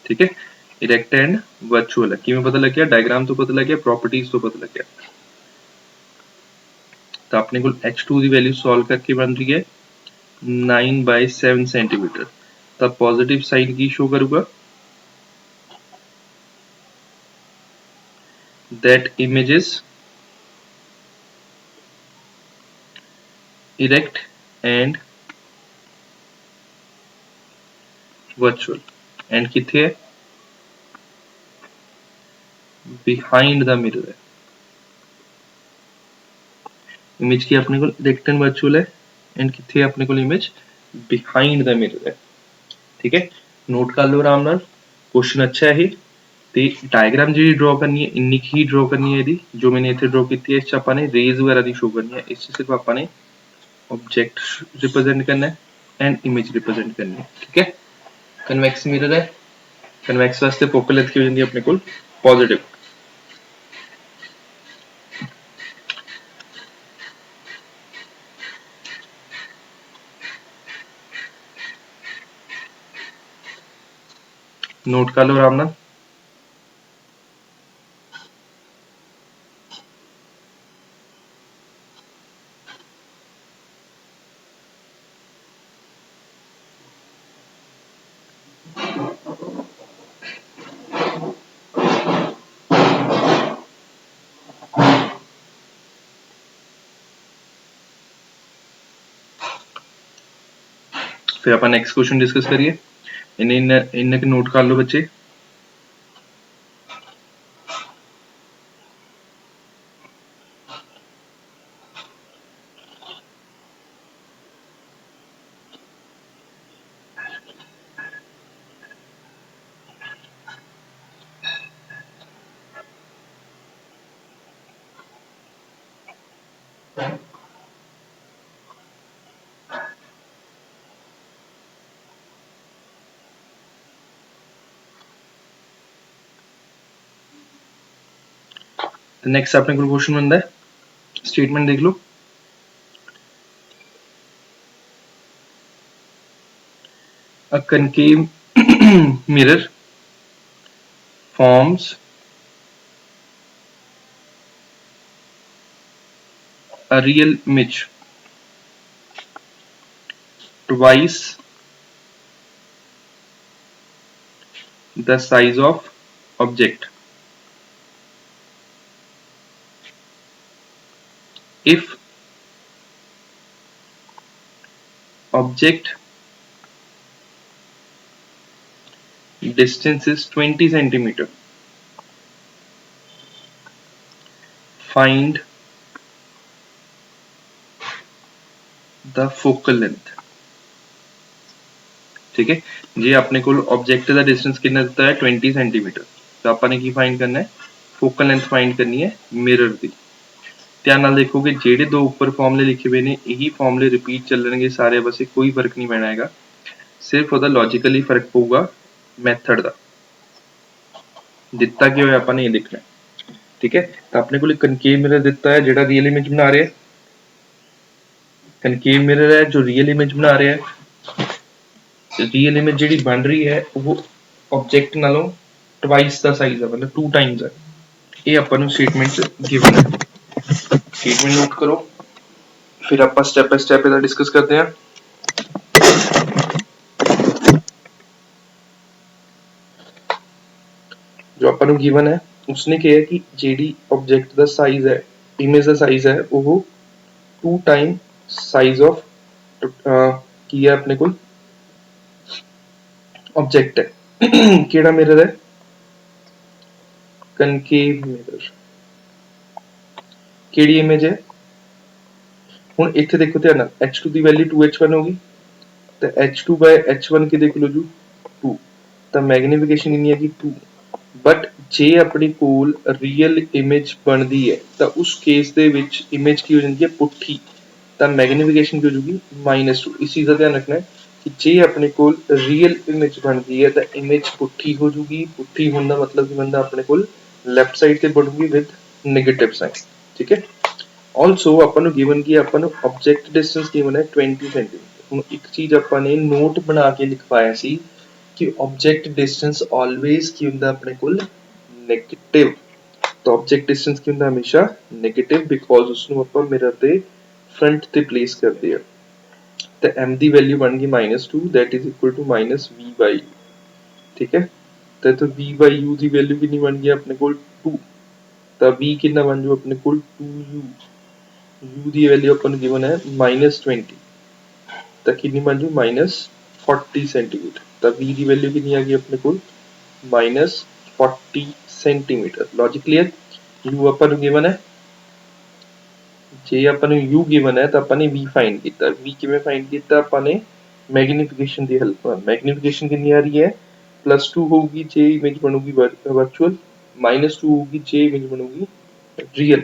ਠੀਕ ਹੈ। ਇਰੈਕਟ ਐਂਡ ਵਰਚੁਅਲ ਹੈ। ਕਿਵੇਂ ਪਤਾ ਲੱਗਿਆ, ਡਾਇਗਰਾਮ ਤੋਂ ਪਤਾ ਲੱਗਿਆ, ਪ੍ਰੋਪਰਟੀਜ਼ ਤੋਂ ਪਤਾ ਲੱਗਿਆ। ਤਾਂ ਆਪਣੇ ਕੋਲ H2 ਦੀ ਵੈਲਿਊ ਸੋਲਵ ਕਰਕੇ ਬਣ ਰਹੀ ਹੈ 9/7 ਸੈਂਟੀਮੀਟਰ। ਤਾਂ ਪੋਜ਼ਿਟਿਵ ਸਾਈਡ ਕੀ ਸ਼ੋ ਕਰੂਗਾ, that image is erect and virtual, and किथे है, behind the mirror है। इमेज की अपने को erect and virtual है, and किथे है अपने को इमेज behind the mirror है, ठीक है। नोट कर लो आराम नाल, क्वेश्चन अच्छा है। ਤੇ ਡਾਇਗਰਾਮ ਜਿਹੜੀ ਡਰਾ ਕਰਨੀ ਹੈ ਇੰਨੀ ਹੀ ਡਰਾ ਕਰਨੀ ਹੈ ਇਹਦੀ, ਜੋ ਮੈंने ਇੱਥੇ ਡਰਾ ਕੀਤੀ ਹੈ ਇਸ ਚ ਆਪਾਂ ਨੇ ਰੇਜ਼ ਵਗੈਰਾ ਦੀ ਸ਼ੋ ਕਰਨੀ ਹੈ। ਇਸ ਚ ਸਿਰਫ ਆਪਾਂ ਨੇ ऑब्जेक्ट रिप्रेजेंट करना है एंड इमेज रिप्रेजेंट करनी है, ठीक है। कन्वेक्स मिरर है, कन्वेक्स वास्ते फोकल लेंथ की हो जाती है अपने को पॉजिटिव। नोट कर लो आराम नाल। फिर आप नेक्स्ट क्वेश्चन डिस्कस करिए। इन्हें नोट कर लो बच्चे। नेक्स्ट अपने को क्वेश्चन बनता है, स्टेटमेंट देख लो। A concave mirror forms a real image twice the size of object if object distance is 20 centimeter. Find the focal length। ठीक है जी, अपने को ऑब्जेक्ट का डिस्टेंस कितना दिता है 20 सेंटीमीटर, तो आपने की फाइंड करना है, फोकल लेंथ फाइंड करनी है मिरर की। ध्यान नाल देखोगे जेडे दो ऊपर फॉर्मूले लिखे हुए ने यही फॉर्मूले रिपीट चलणगे सारे पासे, कोई फर्क नहीं पैना हैगा, सिर्फ ਉਹਦਾ लॉजिकली फर्क पऊगा मैथड ਦਾ। ਦਿੱਤਾ ਕੀ ਹੋਇਆ ਆਪਾਂ ਨੇ ਇਹ ਲਿਖਣਾ ਹੈ, ठीक है। तो अपने को कनकेव मिरर दिता है जेड़ा रियल इमेज बना रहा है, कनकेव मिरर है जो रियल इमेज बना रहा है, रियल इमेज जी बन रही है वो ऑब्जेक्ट नालों ट्वाइस का साइज है, मतलब 2 टाइम्स है। ये अपन स्टेटमेंट गिवन है, स्टेटमेंट नोट करो, फिर आप स्टेप बाय स्टेप इधर डिस्कस करते हैं। जो अपन गिवन है उसने कहा कि जेडी ऑब्जेक्ट का साइज है, इमेज का साइज है वो 2 टाइम साइज ऑफ की है अपने को ऑब्जेक्ट है। केड़ा मिरर है, कनकेव मिरर। केड़ी इमेज है, हुण इत्थे देखो ध्यान नाल h2 दी वैल्यू 2h1 होगी, तो h2 बाय h1 की देख लो जी 2, तो मैग्नीफिकेशन कितनी है कि 2। बट जे अपनी कोल रियल इमेज बनती है तो उस केस दे विच इमेज की हो जाती है पुठी, तो मैग्नीफिकेशन की हो जाएगी -2। इस चीज़ का ध्यान रखना है कि जे अपने कोल रियल इमेज बनती है तो इमेज पुठी हो जाएगी, पुठी होने का मतलब की बनता अपने कोल लैफ्ट साइड से बनूगी विद नेगेटिव साइन, ठीक है। ऑल्सो अपन गिवन की अपन ऑब्जेक्ट डिस्टेंस गिवन है 20 सेंटीमीटर। हुण एक चीज़ अपन नोट बना के लिखवाया सी कि ऑब्जेक्ट डिस्टेंस ऑलवेज की होंदा अपने कोल नेगेटिव, तो ऑब्जेक्ट डिस्टेंस की होंदा हमेशा नेगेटिव बिकॉज उसनु अपन मिरर दे फ्रंट ते प्लेस करते हैं। तो m दी वैल्यू बन गई -2 that is equal to -v/u, ठीक है। तो v/u दी वैल्यू कितनी बन गई अपने कोल 2, तो v कितना बन जाओ अपने कोल 2u, u दी वैल्यू अपन गिवन है -20, तो कितनी बन जाओ -40 सेंटीमीटर, तो v दी वैल्यू कितनी आ गई अपने कोल -40 सेंटीमीटर। Logic clear. u अपन गिवन है, जे अपन u गिवन है तो अपन ने v फाइंड किया, v किवें फाइंड किया अपन ने मैग्नीफिकेशन दी हेल्प नाल। मैग्नीफिकेशन कितनी आ रही है +2 होगी जे इमेज बनूगी वर्चुअल, -2 होगी जे इमेज बनूगी रियल,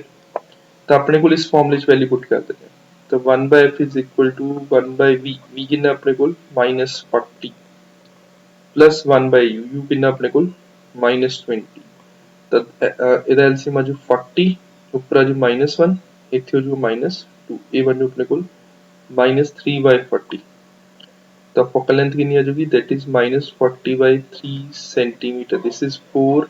तो अपने को इस फॉर्मूले वैल्यू पुट कर देते हैं। तो 1/f is equal to 1/v, v कितना अपने को -40 प्लस 1/u, u कितना अपने को -20, तो ਇਹਦਾ एलसीएम आ जाओ 40 ऊपर आ जाओ -1 इथे हो जाओ -2, ये बन जाओ अपने को -3/40, तो फोकल लेंथ कितनी आ जाएगी, that is -40/3 centimetre. This is for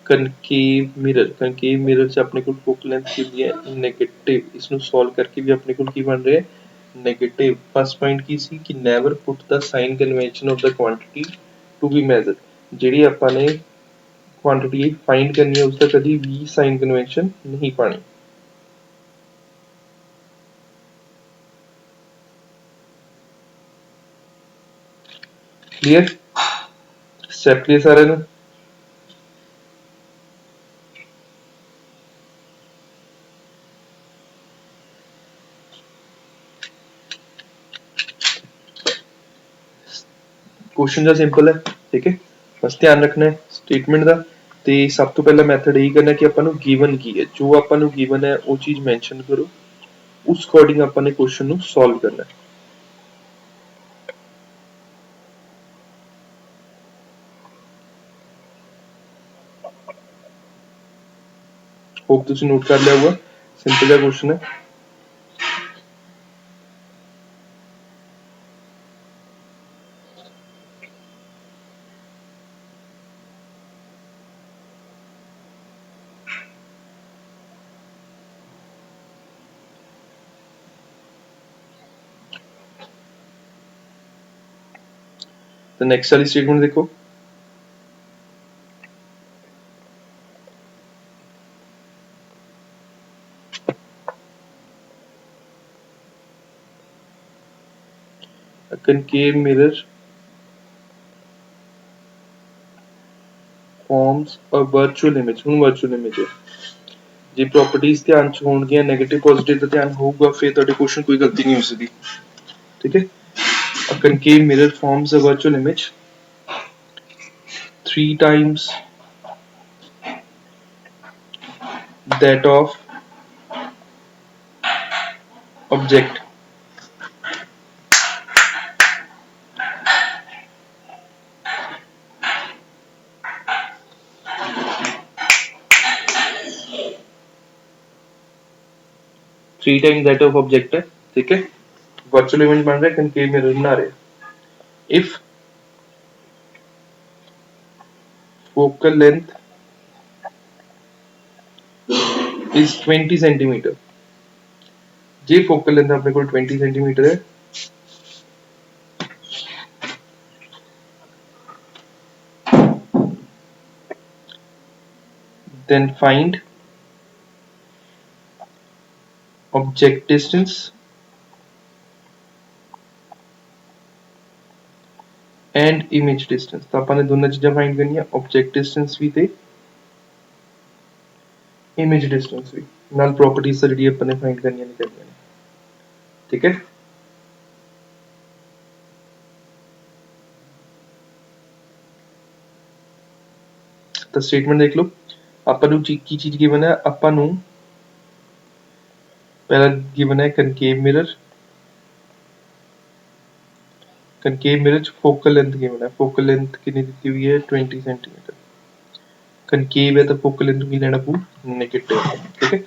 concave mirror. Concave mirror च अपने को फोकल लेंथ कितनी है, नेगेटिव। इसनु सॉल्व करके भी अपने को की बन रहा है, नेगेटिव। फर्स्ट पॉइंट की सी कि never put the sign convention of the quantity to be measured. ਜਿਹੜੀ ਆਪਾਂ ਨੇ क्वांटिटी फाइंड करनी है उसका कभी भी साइन कन्वेंशन नहीं पानी। क्लियर, स्टेप क्लियर सारे ने। क्वेश्चन जो सिंपल है, ठीक है। बस ध्यान रखना है स्टेटमेंट का। ਤੇ ਸਭ ਤੋਂ ਪਹਿਲਾ ਮੈਥਡ ਇਹ ਕਰਨਾ ਕਿ ਆਪਾਂ ਨੂੰ ਗਿਵਨ ਕੀ ਹੈ, ਜੋ ਆਪਾਂ ਨੂੰ ਗਿਵਨ ਹੈ ਉਹ ਚੀਜ਼ ਮੈਂਸ਼ਨ ਕਰੋ, ਉਸ ਅਕੋਰਡਿੰਗ ਆਪਾਂ ਨੇ ਕੁਐਸਚਨ ਨੂੰ ਸੋਲਵ ਕਰਨਾ ਹੈ। होप तुसी नोट कर लिया होगा, सिंपल सा क्वेश्चन है। तो नेक्स्ट वाली स्टेटमेंट देखो, a concave mirror forms a virtual image। ਹੁਣ virtual image है, ਜੇ प्रॉपर्टीज ध्यान च होणगियां, नेगेटिव पॉजिटिव ਦਾ ਧਿਆਨ ਹੋਊਗਾ, ਫਿਰ ਤੁਹਾਡੇ क्वेश्चन कोई गलती नहीं हो सकती, ठीक है। A concave mirror forms a virtual image 3 times that of object। 3 time that of object है, ठीक है। वर्चुअल इमेज बन रहा है, कनकेव मिरर बना रहे हैं। If focal length is 20 centimetre, J focal length अपने को 20 सेंटीमीटर है, then find object distance and image distance। तो अपन ने दोनों चीजें फाइंड करनी है, ऑब्जेक्ट डिस्टेंस भी ते इमेज डिस्टेंस भी, नाल प्रॉपर्टीज से ਜਿਹੜੀ अपन ने फाइंड करनी है, ठीक है। तो स्टेटमेंट देख लो, अपन ਨੂੰ की चीज गिवन है, अपन ਨੂੰ पहला गिवन है concave mirror. Concave mirror focal length given है, फोकल लेंथ कितनी दी हुई है, 20 सेंटीमीटर। कनकेव है तो फोकल लेंथ की लेना पू नेगेटिव, ठीक है।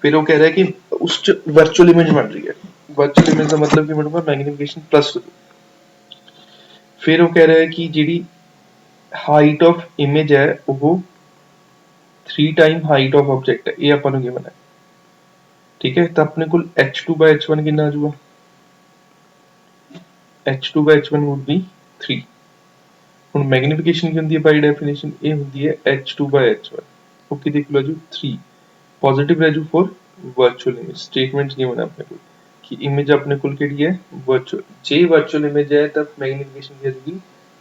फिर वो कह रहा है कि उस वर्चुअल इमेज बन रही है, वर्चुअल इमेज का मतलब कि बनूंगा मैग्निफिकेशन प्लस। फिर वो कह रहा है कि जी हाइट ऑफ इमेज है वो 3 टाइम हाइट ऑफ ऑब्जेक्ट है, ये अपन गिवन है, ठीक है। तो अपने को h2/h1 कितना आ जाऊगा, h2/h1 वुड बी 3। ਹੁਣ मैग्निफिकेशन की होंगी है बाय डेफिनेशन, ये होंगी है h2/h1, ओके देख लो जो 3 पॉजिटिव रह जू for virtual image. Statement given है अपने को कि इमेज अपने को केड़ी है वर्चुअल, जे वर्चुअल इमेज है तब मैग्निफिकेशन की होगी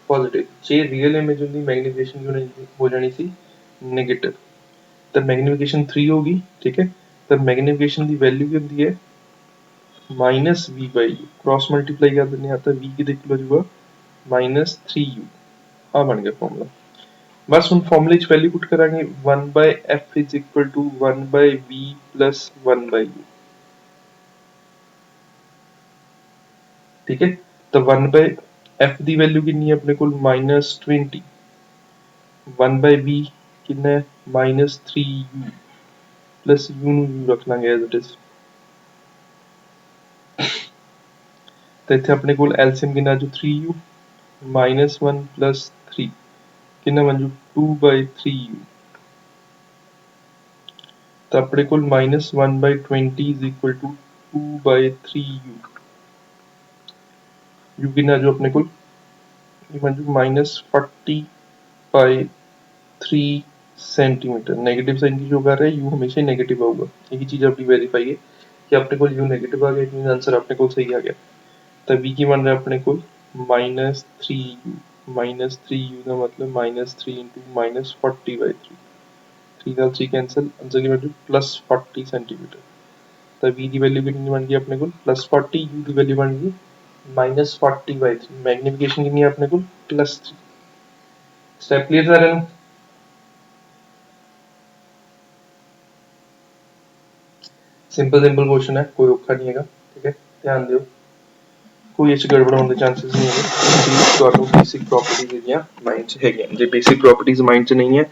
पॉजिटिव, जे रियल इमेज होंगी मैग्निफिकेशन हो जानी सी नेगेटिव। तब मैग्निफिकेशन 3 होगी, ठीक है। तब मैग्निफिकेशन की वैल्यू की होंगी है -v/u, क्रॉस मल्टीप्लाई कर देने आता v की देख लो जो -3u, हाँ बन गया फॉर्मूला। बस उन फॉर्मूले च वैल्यू पुट करांगे 1/f is equal to 1/v plus 1/u, ठीक है। तो 1/f दी वैल्यू कितनी है अपने को -20, 1/v कितना है -3u प्लस u नु u रख लांगे एज इट इज। तो इत्थे अपने कोल एलसीएम कितना जो 3u -1 + 3 कितना बन जू 2/3u। तो अपने कोल -1/20 is equal to 2/3u। u कितना जो अपने कोल बन जू -40/3 सेंटीमीटर। नेगेटिव साइन की शो कर रहा है, u हमेशा नेगेटिव आऊगा। यही चीज अपनी वेरीफाई है कि अपने को u नेगेटिव आ गया, मीन आंसर अपने को सही आ गया। तो v की बन रहा है अपने को -3u। -3u का मतलब -3 × -40/3, 3 का 3 कैंसिल, आंसर की वैल्यू +40 सेंटीमीटर। तो v की वैल्यू कितनी बन गई अपने को +40, u की वैल्यू बन गई -40/3। मैग्निफिकेशन कितनी है अपने को +3। स्टेप क्लियर सारे नु? सिंपल सिंपल क्वेश्चन है, कोई औखा नहीं है, ठीक है, ध्यान दियो, कोई इस गड़बड़ होने के चांसेस नहीं है। ਤੁਹਾਨੂੰ ਬੇਸਿਕ ਪ੍ਰੋਪਰਟੀਜ਼ ਜਿਹੜੀਆਂ ਮਾਈਂਡ 'ਚ ਹੈਗੀਆਂ, ਜੇ ਬੇਸਿਕ ਪ੍ਰੋਪਰਟੀਜ਼ ਮਾਈਂਡ 'ਚ ਨਹੀਂ ਹੈ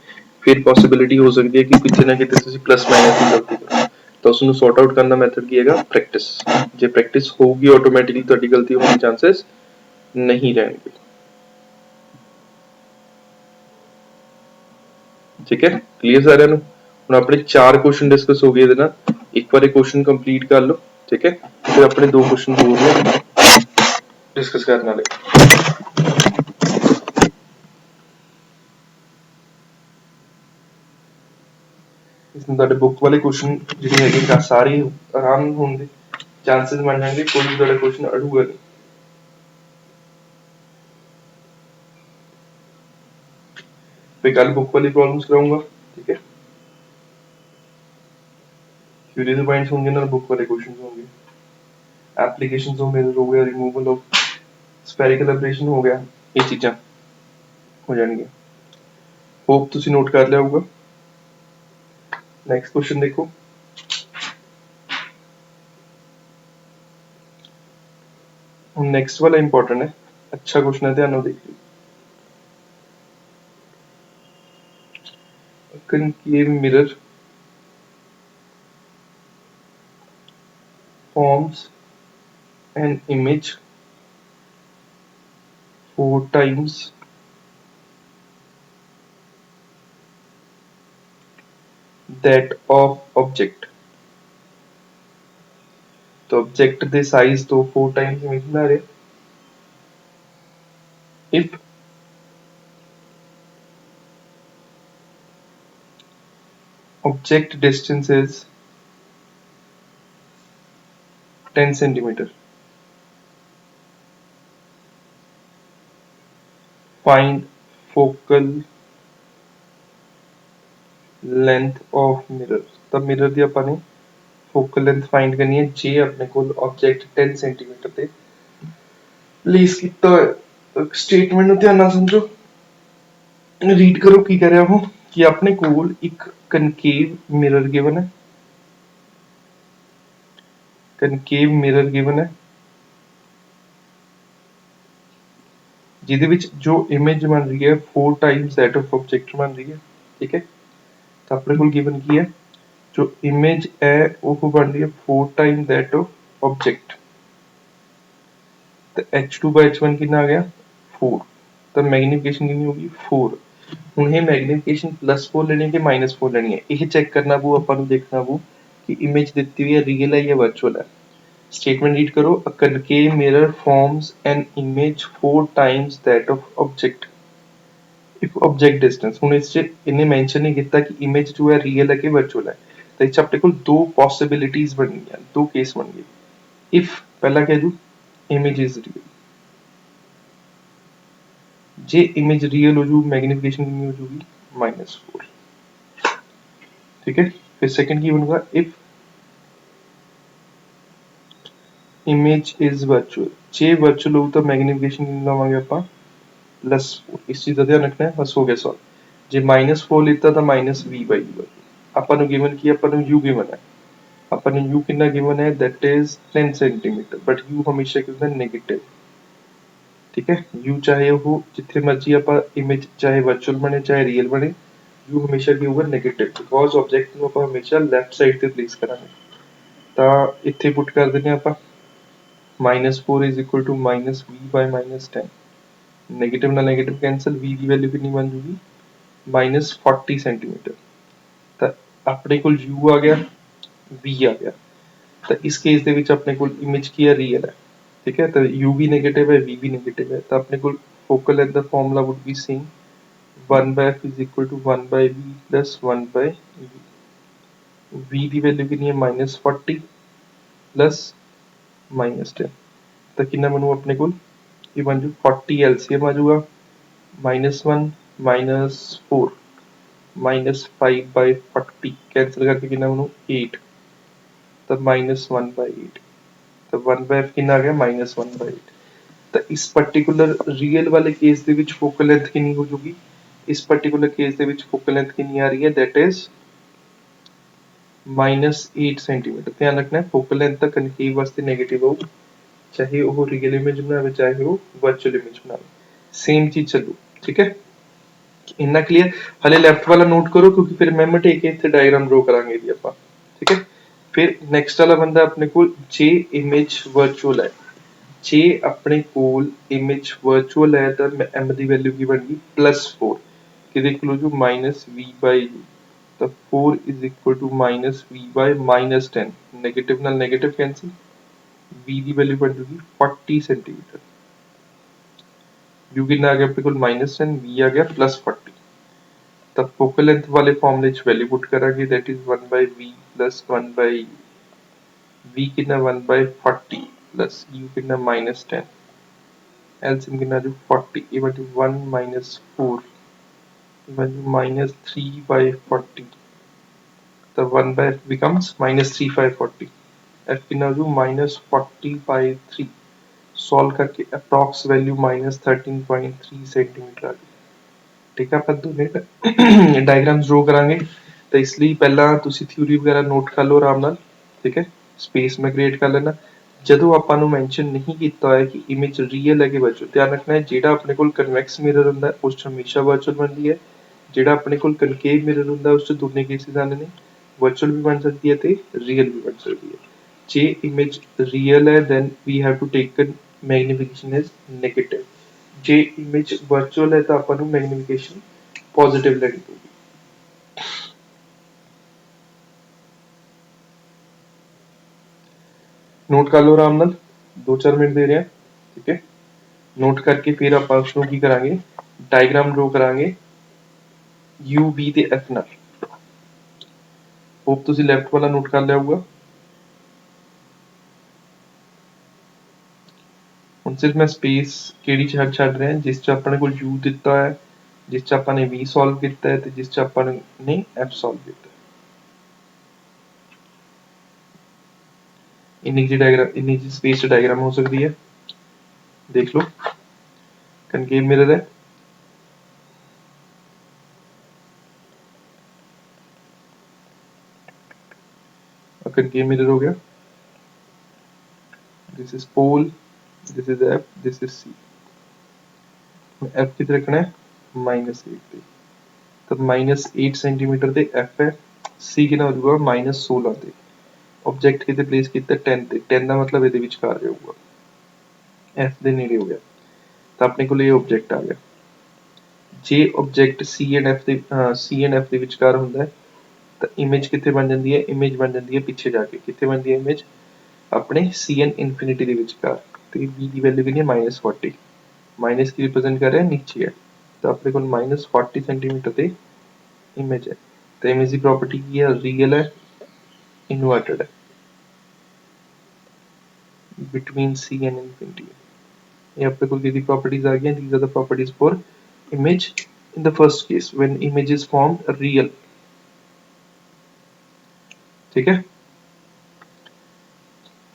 ਫਿਰ ਪੋਸਿਬਿਲਿਟੀ ਹੋ ਸਕਦੀ ਹੈ ਕਿ ਕਿਤੇ ਨਾ ਕਿਤੇ ਤੁਸੀਂ ਪਲੱਸ ਮਾਈਨਸ ਦੀ ਗਲਤੀ ਕਰੋ। ਤਾਂ ਉਸ ਨੂੰ ਸੌਰਟ ਆਊਟ ਕਰਨ ਦਾ ਮੈਥਡ ਕੀ ਹੈਗਾ? ਪ੍ਰੈਕਟਿਸ। ਜੇ ਪ੍ਰੈਕਟਿਸ ਹੋਊਗੀ ਆਟੋਮੈਟਿਕਲੀ ਤੁਹਾਡੀ ਗਲਤੀ ਹੋਣ ਦੇ ਚਾਂਸਸ ਨਹੀਂ ਰਹਿਣਗੇ। ठीक है, क्लियर सारे ਨੂੰ? ਹੁਣ ਆਪਣੇ 4 क्वेश्चन डिस्कस हो गए ਇਹਦੇ ਨਾਲ। ਇੱਕ ਵਾਰ ਇਹ क्वेश्चन कंप्लीट कर लो, ठीक है, फिर अपने 2 क्वेश्चन ਹੋਰ ਨੇ डिस्कस करने वाले। इसमें ਤੁਹਾਡੇ बुक वाले क्वेश्चन ਜਿਹੜੇ ਹੈਗੇ ਸਾਰੇ ਆਰਾਮ ਹੋਣ ਦੇ ਚਾਂਸਸ ਬਣ ਜਾਣਗੇ, ਕੋਈ ਵੀ ਤੁਹਾਡਾ क्वेश्चन ਅੜੂਗਾ ਨਹੀਂ। फिर कल बुक वाली प्रॉब्लम्स कराऊंगा, ठीक है, थ्योरी के पॉइंट्स होंगे ना, बुक वाले क्वेश्चंस होंगे, एप्लीकेशंस हो मेजर हो गया, रिमूवल ऑफ स्फेरिकल एब्रेशन हो गया, ये चीज़ां हो जाएंगी। होप तुसी नोट कर लिया होगा। नेक्स्ट क्वेश्चन देखो, नेक्स्ट वाला इंपॉर्टेंट है, अच्छा क्वेश्चन है, ध्यान देखिए। concave mirror forms an image 4 times that of object। तो ऑब्जेक्ट दे साइज तो 4 टाइम्स इमेज बना रहे। if object distance is 10 centimeter, find focal length of mirror। तो मिरर दी ਆਪਾਂ ਨੇ focal length find करनी है जे अपने को ऑब्जेक्ट 10 सेंटीमीटर ਤੇ प्लेस ਕੀਤਾ ਹੋਇਆ। स्टेटमेंट ਨੂੰ ਧਿਆਨ ਨਾਲ ਸਮਝੋ, रीड करो की कह रहा हो कि अपने कोल एक कनकेव मिरर गिवन है, कनकेव मिरर गिवन है जिहदे विच जो इमेज बन रही है 4 टाइम्स दैट ऑफ ऑब्जेक्ट बन रही है, ठीक है। तो अपने कोल गिवन की है जो इमेज है वो बन रही है 4 टाइम दैट ऑफ ऑब्जेक्ट। तो h2/h1 कितना आ गया 4। तो मैग्निफिकेशन कितनी होगी 4। ਹੁਣ ਇਹ ਮੈਗਨੀਫਿਕੇਸ਼ਨ +4 ਲੈਣੀ ਹੈ ਕਿ -4 ਲੈਣੀ ਹੈ, ਇਹ ਚੈੱਕ ਕਰਨਾ ਪਊ ਆਪਾਂ ਨੂੰ, ਦੇਖਣਾ ਪਊ ਕਿ ਇਮੇਜ ਦਿੱਤੀ ਹੋਈ ਹੈ ਰੀਅਲ ਹੈ ਜਾਂ ਵਰਚੁਅਲ ਹੈ। स्टेटमेंट रीड करो, a concave mirror forms an image 4 times that of object if object distance। ਹੁਣ ਇਸ ਚ ਇਹਨੇ ਮੈਂਸ਼ਨ ਨਹੀਂ ਕੀਤਾ ਕਿ ਇਮੇਜ ਜੋ ਹੈ ਰੀਅਲ ਹੈ ਕਿ ਵਰਚੁਅਲ ਹੈ। ਤਾਂ ਇਸ ਚ ਆਪਣੇ ਕੋਲ ਦੋ ਪੋਸਿਬਿਲਿਟੀਜ਼ ਬਣੀਆਂ, ਦੋ ਕੇਸ ਬਣ ਗਏ। if ਪਹਿਲਾ ਕਹਿ ਦੂ image is real, J image real हो जू मैग्निफिकेशन कितनी हो जूगी -4, ठीक है। फिर सेकंड की बनूंगा if image is virtual, J virtual हो तो मैग्निफिकेशन कितनी लावांगे ਆਪਾਂ +4। इस चीज का ध्यान रखना है, बस हो गया सॉल्व। जे -4 लेता तो -v/u ਆਪਾਂ ਨੂੰ ਗਿਵਨ ਕੀ, ਆਪਾਂ ਨੂੰ u ਗਿਵਨ ਹੈ, ਆਪਾਂ ਨੂੰ u ਕਿੰਨਾ ਗਿਵਨ ਹੈ that is 10 centimetre, but u हमेशा कितना नेगेटिव, ठीक है। u चाहे वो जिथे मर्जी आप इमेज चाहे वर्चुअल बने चाहे रियल बने, u हमेशा की होगा नेगेटिव, बिकॉज ऑब्जेक्ट ਨੂੰ ਆਪਾਂ ਹਮੇਸ਼ਾ ਲੈਫਟ ਸਾਈਡ ਤੇ ਪਲੇਸ ਕਰਾਂਗੇ। ਤਾਂ ਇੱਥੇ ਪੁੱਟ ਕਰ ਦਿੰਦੇ ਆਪਾਂ -4 is equal to -v/-10 negative ना नेगेटिव कैंसल v की वैल्यू कितनी बन जूगी -40 सेंटीमीटर ਤਾਂ ਆਪਣੇ ਕੋਲ u ਆ ਗਿਆ v ਆ ਗਿਆ ਤਾਂ ਇਸ ਕੇਸ ਦੇ ਵਿੱਚ ਆਪਣੇ ਕੋਲ ਇਮੇਜ ਕੀ ਹੈ ਰੀਅਲ ਹੈ ਠੀਕ ਹੈ ਤਾਂ u ਵੀ ਨੈਗੇਟਿਵ ਹੈ v ਵੀ ਨੈਗੇਟਿਵ ਹੈ ਤਾਂ ਆਪਣੇ ਕੋਲ focal length the formula wood B same 1/f is equal to 1/v plus 1/v v the value ਕਿੰਨੀ ਹੈ -40 plus -10 ਤਾਂ ਕਿੰਨਾ ਬਣੂ ਆਪਣੇ ਕੋਲ ਇਹ ਬਣ ਜੂ 40 LCM ਆ ਜਾਊਗਾ -1 -4 -5/40 कैंसिल करके कितना बनू 8 तो -1/8 तो 1/f कितना आ गया -1/8 तो इस पर्टिकुलर रियल वाले केस ਦੇ ਵਿੱਚ ਫੋਕਲ ਲੈਂਥ ਕਿੰਨੀ ਹੋ ਜੂਗੀ ਇਸ पर्टिकुलर केस ਦੇ ਵਿੱਚ ਫੋਕਲ ਲੈਂਥ ਕਿੰਨੀ ਆ ਰਹੀ ਹੈ that is -8 सेंटीमीटर ध्यान रखना है फोकल लेंथ ਤਾਂ ਕਨਕੇਵ ਵਾਸਤੇ 네ਗੇਟਿਵ ਆਊ ਚਾਹੇ ਉਹ ਰੀਅਲ ਇਮੇਜ ਬਣਾਵੇ ਚਾਹੇ ਉਹ ਵਰਚੁਅਲ ਇਮੇਜ ਬਣਾਵੇ ਸੇਮ ਚੀਜ਼ ਚੱਲੂ ਠੀਕ ਹੈ ਇੰਨਾ ਕਲੀਅਰ ਹਲੇ ਲੈਫਟ ਵਾਲਾ ਨੋਟ ਕਰੋ ਕਿਉਂਕਿ ਫਿਰ ਮੈਂ ਮਟੇ ਕੇ ਇੱਥੇ ਡਾਇਗਰਾਮ ਡਰਾ ਕਰਾਂਗੇ ਜੀ ਆਪਾਂ ਠੀਕ ਹੈ ਫਿਰ ਨੈਕਸਟ ਵਾਲਾ ਬੰਦਾ ਆਪਣੇ ਕੋਲ ਜੇ ਇਮੇਜ ਵਰਚੁਅਲ ਹੈ ਜੇ ਆਪਣੇ ਕੋਲ ਇਮੇਜ ਵਰਚੁਅਲ ਹੈ ਤਾਂ m ਦੀ ਵੈਲਿਊ ਕੀ ਬਣ ਗਈ +4 ਕਿਹਦੇ ਇਕੁਅਲ ਹੋ ਜੂ -v/u ਤਾਂ 4 is equal to -v/-10 negative ਨਾਲ ਨੈਗੇਟਿਵ ਕੈਂਸਲ v ਦੀ ਵੈਲਿਊ ਬਣ ਜੂਗੀ 40 सेंटीमीटर u कितना आ गया अपने को -10 v आ गया +40 तब फोकल लेंथ वाले फॉर्मूले च वैल्यू पुट करांगे that is 1/v plus 1/u v कितना 1/40 plus u कितना -10 LCM कितना जो 40 इवन टू 1 -4 इवन टू -3/40 तो 1/f becomes -3/40 f कितना जो -40/3 सॉल्व करके अप्रॉक्स वैल्यू -13.3 सेंटीमीटर आ गई ठीक है ਆਪਾਂ ਦੋਨੇ ਡਾਇਗਰਾਮਸ ਡਰਾ ਕਰਾਂਗੇ ਤਾਂ ਇਸ ਲਈ ਪਹਿਲਾਂ ਤੁਸੀਂ ਥਿਊਰੀ ਵਗੈਰਾ ਨੋਟ ਕਰ ਲਓ ਆਰਾਮ ਨਾਲ ਠੀਕ ਹੈ ਸਪੇਸ ਮੈਂ ਕ੍ਰੀਏਟ ਕਰ ਲੈਣਾ ਜਦੋਂ ਆਪਾਂ ਨੂੰ ਮੈਂਸ਼ਨ ਨਹੀਂ ਕੀਤਾ ਹੋਇਆ ਕਿ ਇਮੇਜ ਰੀਅਲ ਹੈ ਕਿ ਵਰਚੁਅਲ ਧਿਆਨ ਰੱਖਣਾ ਹੈ ਜਿਹੜਾ ਆਪਣੇ ਕੋਲ ਕਨਵੈਕਸ ਮਿਰਰ ਹੁੰਦਾ ਉਸ ਚ ਹਮੇਸ਼ਾ ਵਰਚੁਅਲ ਬਣਦੀ ਹੈ ਜਿਹੜਾ ਆਪਣੇ ਕੋਲ ਕਨਕੇਵ ਮਿਰਰ ਹੁੰਦਾ ਉਸ ਚ ਦੋਨੇ ਕੇਸਿਸ ਆਉਂਦੇ ਨੇ ਵਰਚੁਅਲ ਵੀ ਬਣ ਸਕਦੀ ਹੈ ਤੇ ਰੀਅਲ ਵੀ ਬਣ ਸਕਦੀ ਹੈ ਜੇ ਇਮੇਜ ਰੀਅਲ ਹੈ then we have to take magnification as negative ਜੇ ਇਮੇਜ ਵਰਚੁਅਲ ਹੈ ਤਾਂ ਆਪਾਂ ਨੂੰ ਮੈਗਨੀਫਿਕੇਸ਼ਨ ਪੋਜ਼ਿਟਿਵ ਲੈਣੀ ਪਊਗੀ ਨੋਟ ਕਰ ਲਓ ਆਰਾਮ ਨਾਲ 2-4 ਮਿੰਟ ਦੇ ਰਿਹਾ ਠੀਕ ਹੈ ਨੋਟ ਕਰਕੇ ਫਿਰ ਆਪਾਂ ਉਸ ਨੂੰ ਕੀ ਕਰਾਂਗੇ ਡਾਇਗਰਾਮ ਡਰਾ ਕਰਾਂਗੇ u v ਤੇ f ਨਾਲ ਹੋਪ ਤੁਸੀਂ ਲੈਫਟ ਵਾਲਾ ਨੋਟ ਕਰ ਲਿਆ ਹੋਊਗਾ ਹੁਣ ਸਿਰਫ ਮੈਂ ਸਪੇਸ ਕਿਹੜੀ ਛੱਡ ਰਿਹਾ ਜਿਸ ਚ ਆਪਣੇ ਕੋਲ u ਦਿੱਤਾ ਹੈ ਜਿਸ ਚ ਆਪਾਂ ਨੇ v ਸੋਲਵ ਕੀਤਾ ਹੈ ਤੇ ਜਿਸ ਚ ਆਪਾਂ ਨੇ f ਸੋਲਵ ਕੀਤਾ ਇੰਨੀ ਜੀ ਡਾਇਗਰਾਮ ਇੰਨੀ ਜੀ ਸਪੇਸ ਡਾਇਗਰਾਮ ਹੋ ਸਕਦੀ ਹੈ ਦੇਖ ਲਓ ਕਨਕੇਵ ਮਿਰਰ ਹੈ कनकेव मिरर हो गया this is pole this is f this is c f कितने रखना है -8 पे तब -8 सेंटीमीटर ਤੇ f है c कितना हो जाएगा -16 ਤੇ ऑब्जेक्ट कितने प्लेस किया 10 ਤੇ 10 ਦਾ ਮਤਲਬ ਇਹਦੇ ਵਿਚਕਾਰ ਜਾਊਗਾ f ਦੇ ਨੇੜੇ ਹੋ ਗਿਆ ਤਾਂ ਆਪਣੇ ਕੋਲ ਇਹ ਆਬਜੈਕਟ ਆ ਗਿਆ ਜੇ ਆਬਜੈਕਟ c ਐਂਡ f ਦੇ ਵਿਚਕਾਰ ਹੁੰਦਾ ਹੈ ਤਾਂ ਇਮੇਜ ਕਿੱਥੇ ਬਣ ਜਾਂਦੀ ਹੈ ਇਮੇਜ ਬਣ ਜਾਂਦੀ ਹੈ ਪਿੱਛੇ ਜਾ ਕੇ ਕਿੱਥੇ ਬਣਦੀ ਹੈ ਇਮੇਜ ਆਪਣੇ cn ਇਨਫਿਨਿਟੀ ਦੇ ਵਿਚਕਾਰ ਤੇ v ਦੀ ਵੈਲਿਊ ਕਿੰਨੀ ਹੈ -40 ਮਾਈਨਸ ਕੀ ਰਿਪਰੈਜ਼ੈਂਟ ਕਰ ਰਿਹਾ ਨੀਚੇ ਹੈ ਤਾਂ ਆਪਣੇ ਕੋਲ -40 सेंटीमीटर ਤੇ ਇਮੇਜ ਹੈ ਤੇ ਇਮੇਜ ਦੀ ਪ੍ਰੋਪਰਟੀ ਕੀ ਹੈ ਰੀਅਲ ਹੈ ਇਨਵਰਟਡ ਹੈ between c and infinity ये अपने को कितनी प्रॉपर्टीज आ गई these are the properties for image in the first case when image is formed real ठीक है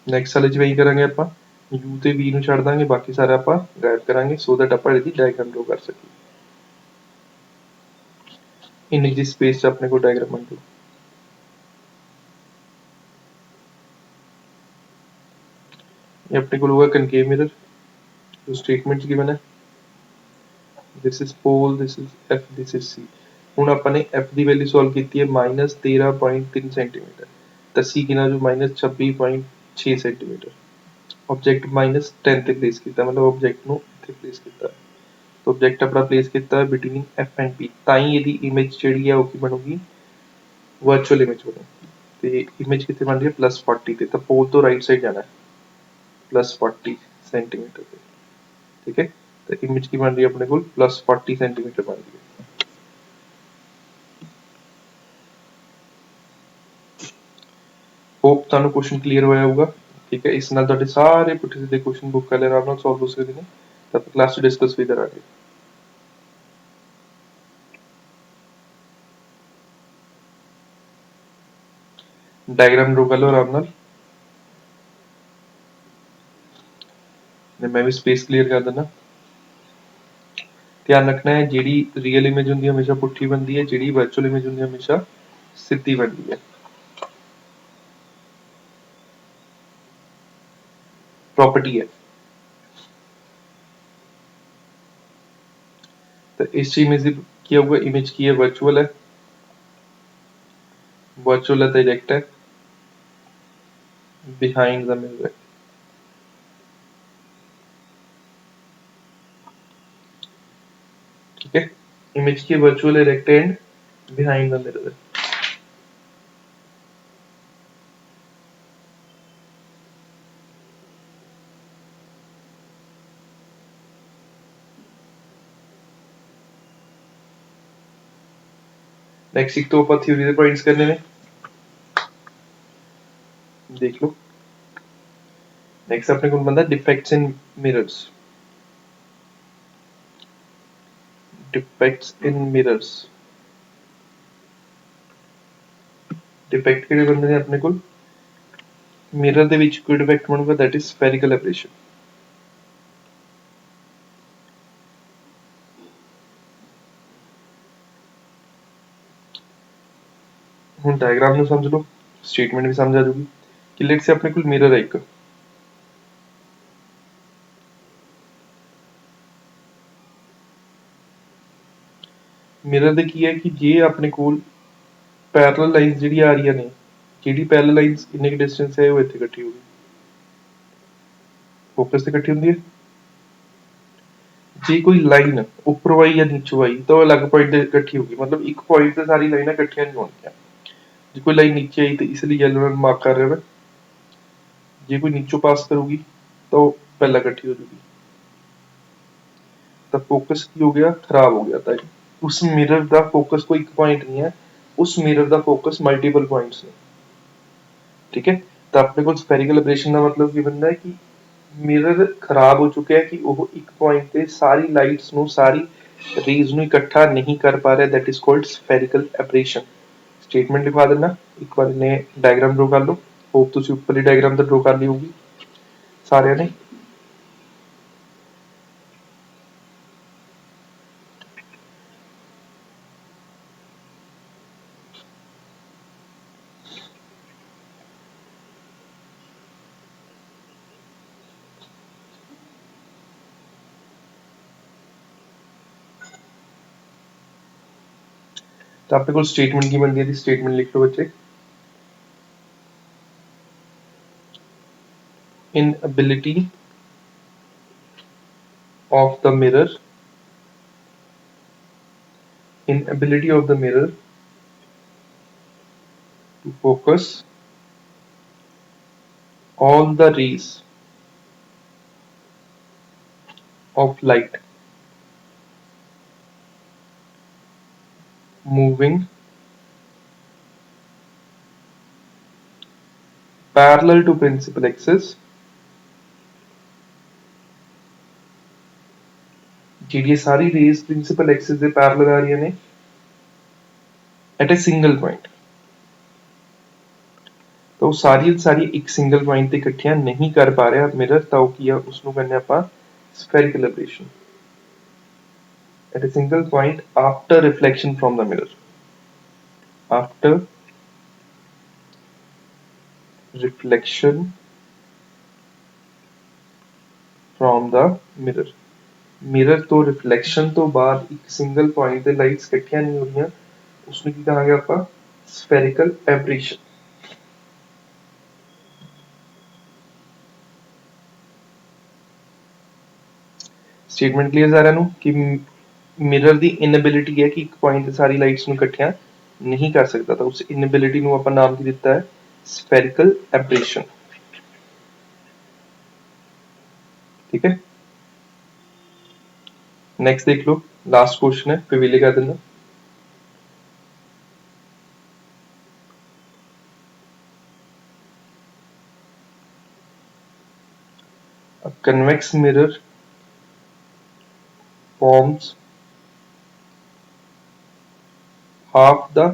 ਨੈਕਸਟ ਵਾਲੇ ਚ ਵਹੀ ਕਰਾਂਗੇ ਆਪਾਂ u ਤੇ v ਨੂੰ ਛੱਡ ਦਾਂਗੇ ਬਾਕੀ ਸਾਰਾ ਆਪਾਂ ਗਾਇਬ ਕਰਾਂਗੇ ਸੋ ਦੈਟ ਆਪਾਂ ਇਹਦੀ ਡਾਇਗਰਾਮ ਡਰਾ ਕਰ ਸਕੀਏ ਇੰਨੀ ਜੀ ਸਪੇਸ ਚ ਆਪਣੇ ਕੋਲ ਡਾਇਗਰਾਮ ਬਣ ਜੂ ਇਹ ਆਪਣੇ ਕੋਲ ਹੋਗਾ ਕਨਕੇਵ ਮਿਰਰ ਜੋ ਸਟੇਟਮੈਂਟ ਚ ਗਿਵਨ ਹੈ this is pole this is f this is c ਹੁਣ ਆਪਾਂ ਨੇ f ਦੀ ਵੈਲਿਊ ਸੋਲਵ ਕੀਤੀ ਹੈ -13.3 सेंटीमीटर ਤਾਂ c ਕਿੰਨਾ ਜੋ -26.6 सेंटीमीटर ऑब्जेक्ट -10 ਤੇ ਪਲੇਸ ਕੀਤਾ, ਮਤਲਬ ਆਬਜੈਕਟ ਨੂੰ ਇੱਥੇ ਪਲੇਸ ਕੀਤਾ। तो ऑब्जेक्ट अपना प्लेस किया बिटवीन एफ एंड पी, ताई ਇਹਦੀ इमेज ਜਿਹੜੀ ਹੈ ਉਹ ਕੀ ਬਣੂਗੀ, वर्चुअल इमेज ਬਣੂਗੀ। ਤੇ इमेज ਕਿੱਥੇ ਬਣ ਰਹੀ ਹੈ +40 ਤੇ, ਤਾਂ पोल ਤੋਂ राइट साइड जाना है +40 सेंटीमीटर ਤੇ, ठीक है। तो इमेज की बन रही है अपने को +40 सेंटीमीटर बन रही है। होप ਤੁਹਾਨੂੰ क्वेश्चन क्लीयर होया होगा, ठीक है। इस नाल ਤੁਹਾਡੇ ਸਾਰੇ ਪੁੱਠੇ ਸਿੱਧੇ क्वेश्चन बुक कर लेना, आप सॉल्व हो सकते हैं, तब क्लास च डिस्कस भी करांगे। डायग्राम ड्रॉ कर लो आराम नाल, मैं भी स्पेस क्लीयर कर देना। ध्यान रखना है जिहड़ी रियल इमेज होंदी है हमेशा पुट्ठी बनती है, जिहड़ी वर्चुअल इमेज होंदी है हमेशा सीधी बनती है। प्रॉपर्टी है। तो इस इमेज की होगा, इमेज की है वर्चुअल है, वर्चुअल है डायरेक्ट है, बिहाइंड द मिरर है। ठीक है, इमेज की वर्चुअल है, direct and behind the mirror है। नेक्स्ट एक तो ऊपर थ्योरी के पॉइंट्स करने में, देख लो। नेक्स्ट अपने को बनता है defects in mirrors, defects in mirrors. Defect किहड़े बनते हैं अपने को, मिरर ਦੇ ਵਿੱਚ ਕੋਈ डिफेक्ट ਬਣੂਗਾ, दैट इज स्फेरिकल एब्रेशन। ਹੁਣ डायग्राम ਨੂੰ ਸਮਝ ਲਓ, स्टेटमेंट भी समझ आ जाएगी कि लेट से अपने को मिरर है एक, मिरर ਦੇ ਕੀ ਹੈ ਕਿ ਜੇ ਆਪਣੇ ਕੋਲ पैरेलल लाइंस ਜਿਹੜੀ ਆ ਰਹੀਆਂ ਨੇ, ਜਿਹੜੀ पैरेलल लाइंस ਕਿੰਨੇ ਕੁ डिस्टेंस ਹੈ ਉਹ ਇੱਥੇ ਇਕੱਠੀ ਹੋਗੀ, फोकस ਤੇ ਇਕੱਠੀ ਹੁੰਦੀ ਹੈ। ਜੇ ਕੋਈ ਲਾਈਨ ਉੱਪਰੋਂ ਆਈ ਜਾਂ ਨੀਚੋਂ ਆਈ ਤਾਂ ਉਹ ਅਲੱਗ ਪੁਆਇੰਟ ਤੇ ਇਕੱਠੀ ਹੋਗੀ, मतलब ਇੱਕ ਪੁਆਇੰਟ ਤੇ ਸਾਰੀ ਲਾਈਨਾਂ ਇਕੱਠੀਆਂ ਨਹੀਂ ਹੋਣਗੀਆਂ। ਜੇ कोई लाइन नीचे आई तो इसलिए येलो रंग मार्क कर रहे हैं, जे कोई नीचों पास करूगी तो पहला इकट्ठी हो जाएगी, तो फोकस की हो गया, खराब हो गया था। उस मिरर का फोकस कोई एक पॉइंट नहीं है, उस मिरर का फोकस मल्टीपल पॉइंट्स ने, ठीक है। तो अपने को स्फेरिकल एब्रेशन का मतलब की बनता है कि मिरर खराब हो चुका है कि वो एक पॉइंट पे सारी लाइट्स नु, सारी रेज नु इकट्ठा नहीं कर पा रहा, that is called spherical aberration. Statement लिखवा देना, एक बार इन्हें डायग्राम ड्रॉ कर लो। होप तुसी ऊपर ही डायग्राम तो ड्रॉ कर ली होगी सारे ने। तो आपने को स्टेटमेंट की बनती है, स्टेटमेंट लिख लो बच्चे। Inability of the mirror, inability of the mirror to focus all the rays of light moving parallel to principal axis, ਜਿਹੜੀ ਸਾਰੀ ਰੇਜ਼ ਪ੍ਰਿੰਸੀਪਲ ਐਕਸਿਸ ਦੇ ਪੈਰਲਲ ਆ ਰਹੀਆਂ ਨੇ ਐਟ ਅ ਸਿੰਗਲ ਪੁਆਇੰਟ, ਤਾਂ ਉਹ ਸਾਰੀ ਇੱਕ ਸਿੰਗਲ ਪੁਆਇੰਟ ਤੇ ਇਕੱਠੀਆਂ ਨਹੀਂ ਕਰ ਪਾ ਰਿਹਾ ਮਿਰਰ, ਤਾਂ ਉਹ ਕੀ ਆ, ਉਸਨੂੰ ਕਹਿੰਦੇ ਆਪਾਂ spherical aberration at a single point after reflection from the mirror, after reflection from the mirror। Mirror तो रिफ्लेक्शन तो बाद एक सिंगल पॉइंट ਤੇ ਲਾਈਟਸ ਇਕੱਠੀਆਂ ਨਹੀਂ ਹੋ ਰਹੀਆਂ, ਉਸਨੂੰ ਕੀ ਕਹਾਂਗੇ ਆਪਾਂ spherical aberration। स्टेटमेंट क्लियर सारा नु कि मिरर दी इनएबिलिटी है कि एक पॉइंट ते सारी लाइट्स नु इकट्ठियां नहीं कर सकता, तो उस इनएबिलिटी नु अपन नाम की दिता है स्फेरिकल एब्रेशन। ठीक है, नेक्स्ट देख लो, लास्ट क्वेश्चन है, फिर विले कर देना। A convex mirror forms half the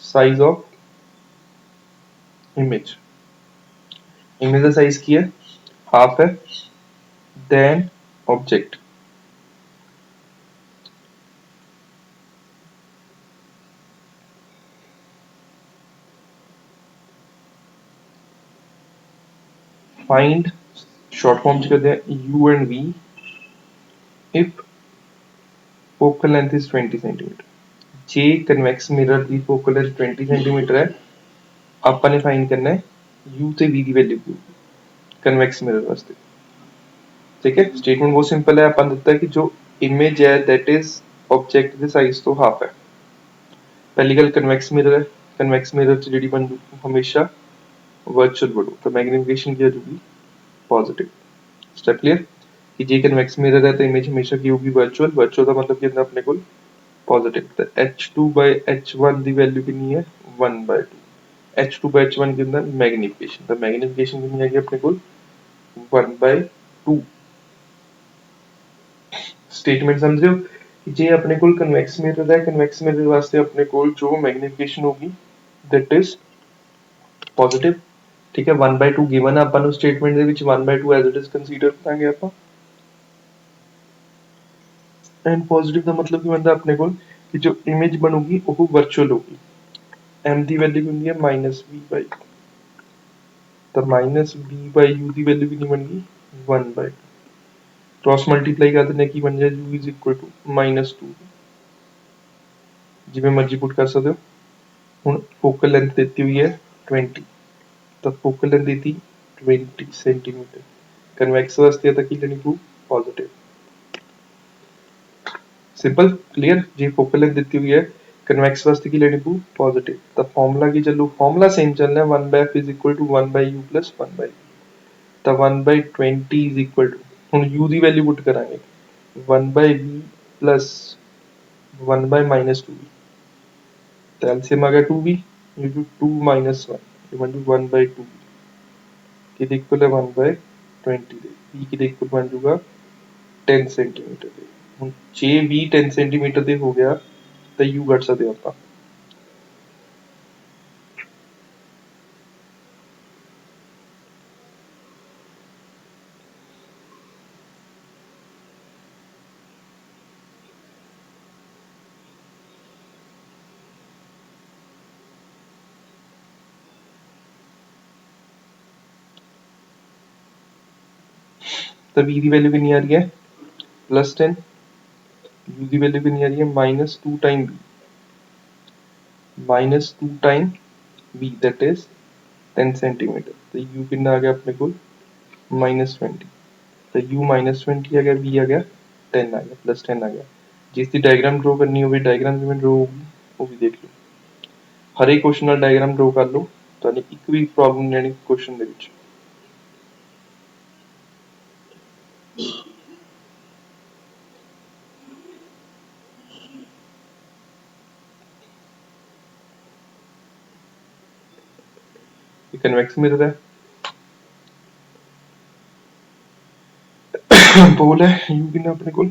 size of image। Image का साइज की है हाफ है than object. Find short form करते हैं u and v if focal length is 20 centimetre. जे कन्वेक्स मिरर की फोकल लेंथ 20 सेंटीमीटर है, आपने फाइंड करना है यू ते वी की वैल्यू की कन्वेक्स मिरर वास्ते। ठीक है, स्टेटमेंट बहुत सिंपल है, अपन दिता है कि जो इमेज है दैट इज ऑब्जेक्ट के साइज तो हाफ है। पहली गल कन्वेक्स मिरर है, कन्वेक्स मिरर च जेडी बनू हमेशा वर्चुअल बनू, तो मैग्निफिकेशन की होगी पॉजिटिव। स्टेप क्लियर कि जे कन्वेक्स मिरर है तो इमेज हमेशा की होगी वर्चुअल, वर्चुअल का मतलब कि अपने को पॉजिटिव। तो h2/h1 की वैल्यू कितनी है 1/2। h2/h1 के अंदर मैग्निफिकेशन, तो मैग्निफिकेशन कितनी आएगी अपने को 1/2। स्टेटमेंट समझ रहे हो कि जे अपने को कन्वेक्स मिरर है, कन्वेक्स मिरर वास्ते अपने को जो मैग्निफिकेशन होगी दैट इज पॉजिटिव। ठीक है, 1/2 गिवन है, अपन उस स्टेटमेंट ਦੇ ਵਿੱਚ 1/2 एज इट इज कंसीडर करेंगे ਆਪਾਂ। एंड पॉजिटिव का मतलब कि बनता अपने को कि जो इमेज बनूगी वो वर्चुअल होगी। m की वैल्यू कितनी है -b/, तो -b/u की वैल्यू कितनी बन गई 1/2। क्रॉस मल्टीप्लाई कर देने की बन जाए u इज इक्वल टू -2। जिवें मर्जी पुट कर सकते हो। हुन फोकल लेंथ देती हुई है 20, तो फोकल लेंथ देती 20 सेंटीमीटर। कन्वेक्स वास्ते तक की लेनी टू पॉजिटिव। सिंपल क्लियर, जी फोकल लेंथ देती हुई है कन्वेक्स वास्ते की लेनी टू पॉजिटिव। तो फार्मूला की चलो फार्मूला सेम चलना है 1/f is equal to 1/u plus 1/u। तो 1/20 इज इक्वल टू हुन u की वैल्यू पुट करांगे 1/v प्लस 1/-2v। तो एलसीएम आ गया 2v, ये जो 2 - 1 ये बन जाएगा 1/2 की इक्वल है 1/20 दे v की इक्वल बन जाएगा 10 सेंटीमीटर दे। हुन जे v 10 सेंटीमीटर दे हो गया तो u कट सकते ਆਪਾਂ। तो v की वैल्यू कितनी आ रही है +10, u की वैल्यू कितनी आ रही है -2 time v that is 10 centimetre. तो u कितना आ गया अपने को -20। तो u -20 आ गया, v आ गया 10 आ गया, +10 आ गया। जिसकी डायग्राम ड्रॉ करनी होगी डायग्राम जिवें ड्रॉ होगी वो भी देख लो। हर एक क्वेश्चन का डायग्राम ड्रॉ कर लो, तो एक भी प्रॉब्लम नहीं आनी क्वेश्चन दे विच। कन्वेक्स मिरर है, पोल है, u कितना अपने को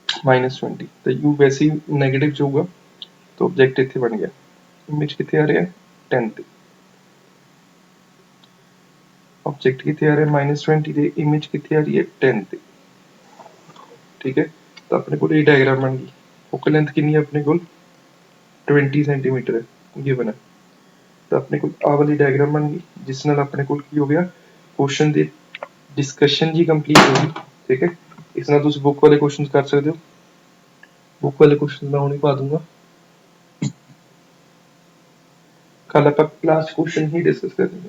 -20। तो u वैसे ही नेगेटिव जो होगा तो ऑब्जेक्ट इतने बन गया। इमेज कितने आ रही है 10 ते, ऑब्जेक्ट कितने आ रहे हैं -20 ते, इमेज कितने आ रही है 10 ते। ठीक है, तो अपने को ये डायग्राम बन गई। फोकल लेंथ कितनी है अपने को 20 सेंटीमीटर है गिवन है। तो अपने को आ वाली डायग्राम बन गई जिस नाल अपने को की हो गया क्वेश्चन दी डिस्कशन जी कंप्लीट होगी। ठीक है, इस नाल तुम बुक वाले क्वेश्चन कर सकते हो, बुक वाले क्वेश्चन मैं हुणे पा दूंगा। कल आप लास्ट क्वेश्चन ही डिस्कस करेंगे।